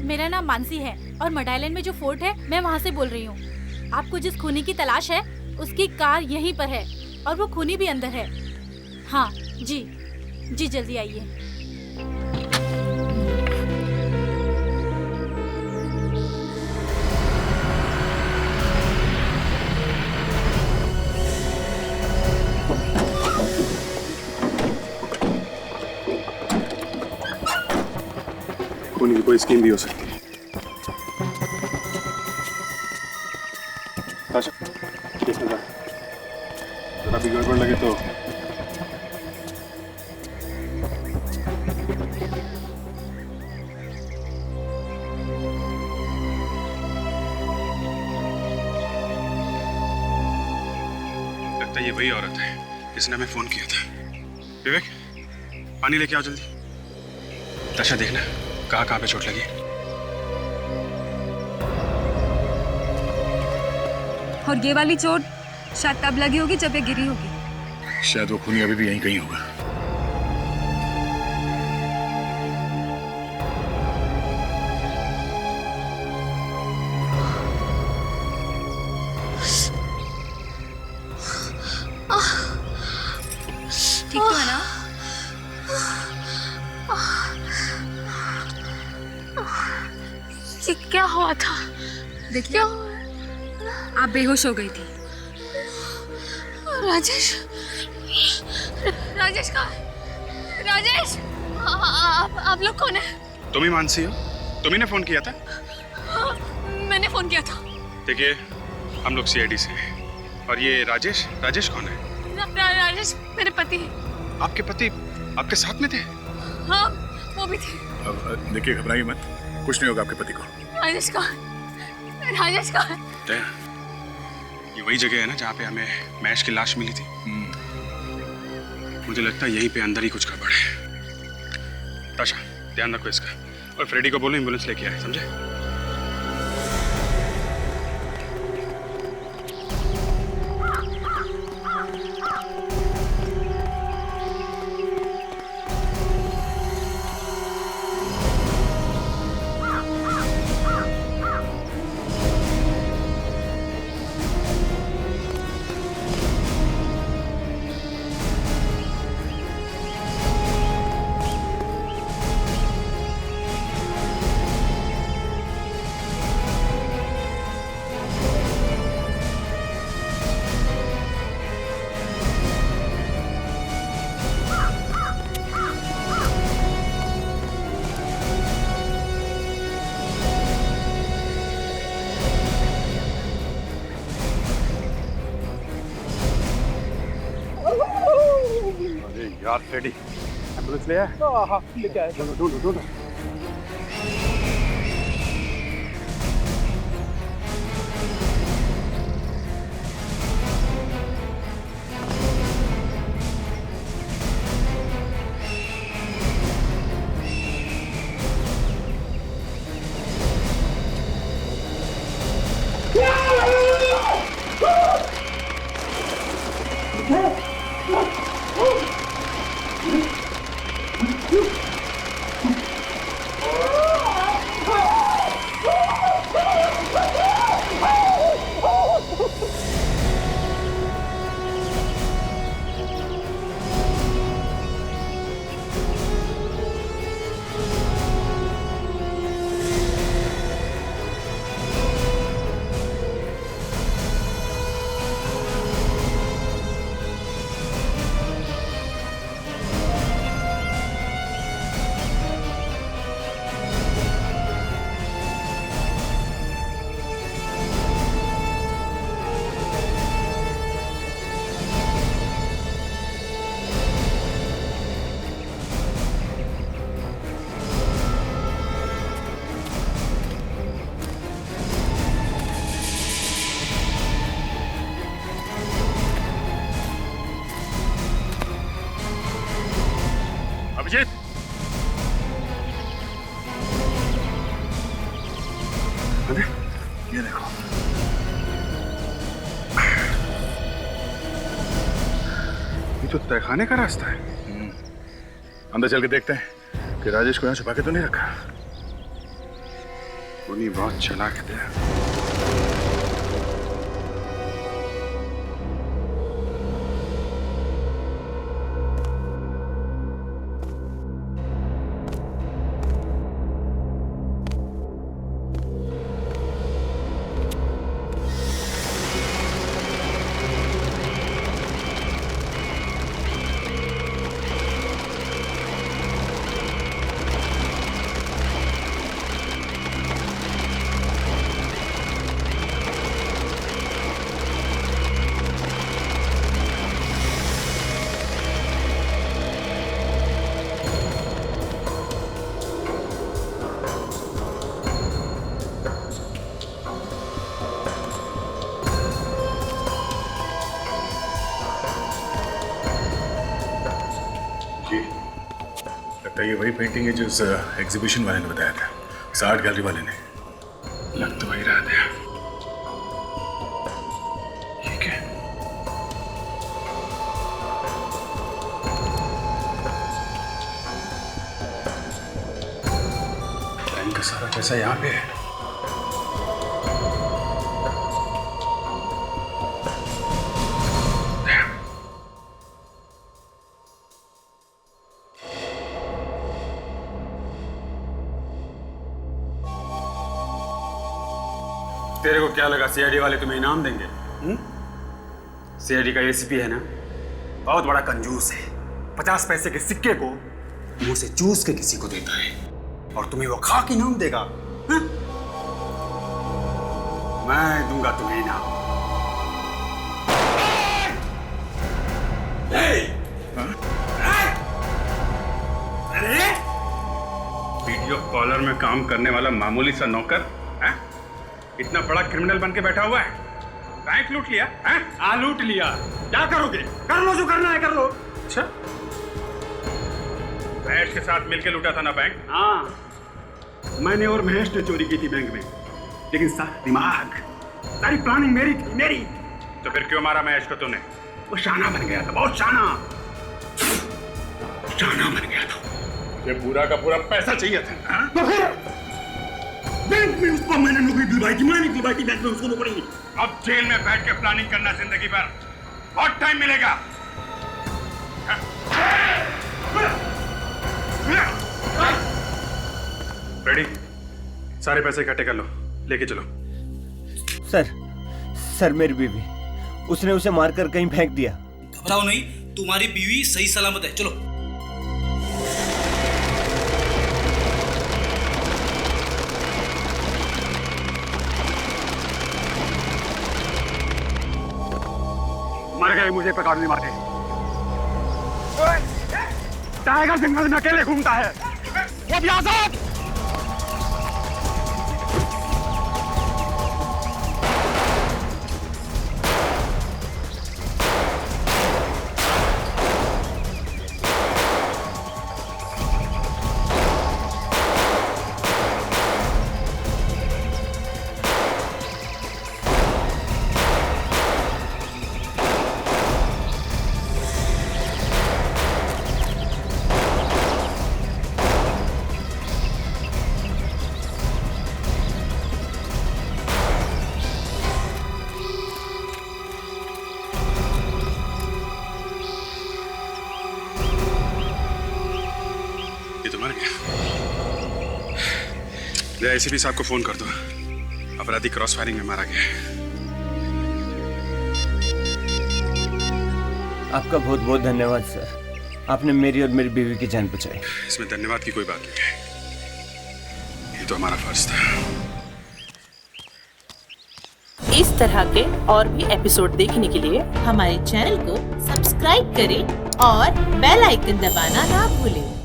मेरा नाम मानसी है और मडाइलैंड में जो फोर्ट है मैं वहाँ से बोल रही हूँ। आपको जिस खूनी की तलाश है उसकी कार यहीं पर है और वो खूनी भी अंदर है। हाँ जी जी, जल्दी आइए। खूनी की कोई स्कीम भी हो सकती है। ताशा, केस में जा। जरा भी गड़बड़ लगे तो लगता है ये वही औरत है जिसने हमें फोन किया था। विवेक, पानी लेके आओ जल्दी। ताशा देखना कहाँ पे चोट लगी। और ये वाली चोट शायद तब लगी होगी जब ये गिरी होगी। शायद वो खूनी अभी भी यहीं कहीं होगा। ठीक तो है ना? ये क्या हुआ था? देखिए, आप बेहोश हो गई थी। राजेश, राजेश कहाँ है? राजेश, आप लोग कौन है? तुम ही मानसी हो? तुम्ही ने फोन किया था? हाँ, मैंने फोन किया था। देखिए, हम लोग सीआईडी से हैं। और ये राजेश, राजेश कौन है? राजेश मेरे पति। आपके पति आपके साथ में थे? हाँ, वो भी थे। अब देखिए, घबराइए मत, कुछ नहीं होगा आपके पति को। राजेश कहाँ? राजेश कहाँ? ये वही जगह है ना जहाँ पे हमें मैश की लाश मिली थी। मुझे लगता है यहीं पे अंदर ही कुछ गड़बड़ है। ताशा, ध्यान रखो इसका, और फ्रेडी को बोलो एम्बुलेंस लेके आए, समझे? यार फ्रेडी, एम्बुलेंस ले आए? हाँ, लेके आए। ढूंढो। अभिजीत, ये देखो, ये तो तहखाने का रास्ता है। अंदर चल के देखते हैं कि राजेश को यहाँ छुपा के तो नहीं रखा। उन्हीं बहुत चालाक थे। ये वही पेंटिंग है जो उस एग्जीबिशन वाले ने बताया था, इस आर्ट गैलरी वाले ने। लग तो वही रहा था। सारा पैसा यहाँ पे है। तेरे को क्या लगा सीआईडी वाले तुम्हें इनाम देंगे? सीआईडी का एसीपी है ना, बहुत बड़ा कंजूस है। 50 पैसे के सिक्के को मुंह से चूस के किसी को देता है और तुम्हें वो खा के इनाम देगा। हा? मैं दूंगा तुम्हें इनाम। वीडियो कॉलर में काम करने वाला मामूली सा नौकर है? इतना बड़ा क्रिमिनल बन के बैठा हुआ है। बैंक लूट लिया है? हाँ लूट लिया। क्या करोगे? कर लो जो करना है कर लो। अच्छा, महेश के साथ मिलके लूटा था ना बैंक? हाँ, मैंने और महेश ने चोरी की थी बैंक में, लेकिन सारा दिमाग, सारी प्लानिंग मेरी थी, मेरी। तो फिर क्यों मारा महेश को तूने? वो शाना बन गया था, बहुत शाना बन गया था। ये पूरा का पूरा पैसा चाहिए था। हाँ? तो फिर बैंक में उसको मैंने नौकरी दिलवाई थी, बैंक में उसको नौकरी। अब जेल में बैठ के प्लानिंग करना जिंदगी भर, बहुत टाइम मिलेगा। रेडी? सारे पैसे इकट्ठे कर लो, लेके चलो। सर मेरी बीवी, उसने उसे मारकर कहीं फेंक दिया। घबराओ नहीं, तुम्हारी बीवी सही सलामत है। चलो। मर गए, मुझे पकड़ नहीं मारे। टाइगर जंगल में अकेले घूमता है, वो भी आजाद। एसीपी साहब को फोन कर दो, अपराधी क्रॉस फायरिंग में मारा गया है। आपका बहुत बहुत धन्यवाद सर, आपने मेरी और मेरी बीवी की जान बचाई। इसमें धन्यवाद की कोई बात नहीं है, ये तो हमारा फर्ज था। इस तरह के और भी एपिसोड देखने के लिए हमारे चैनल को सब्सक्राइब करें और बेल आइकन दबाना ना भूलें।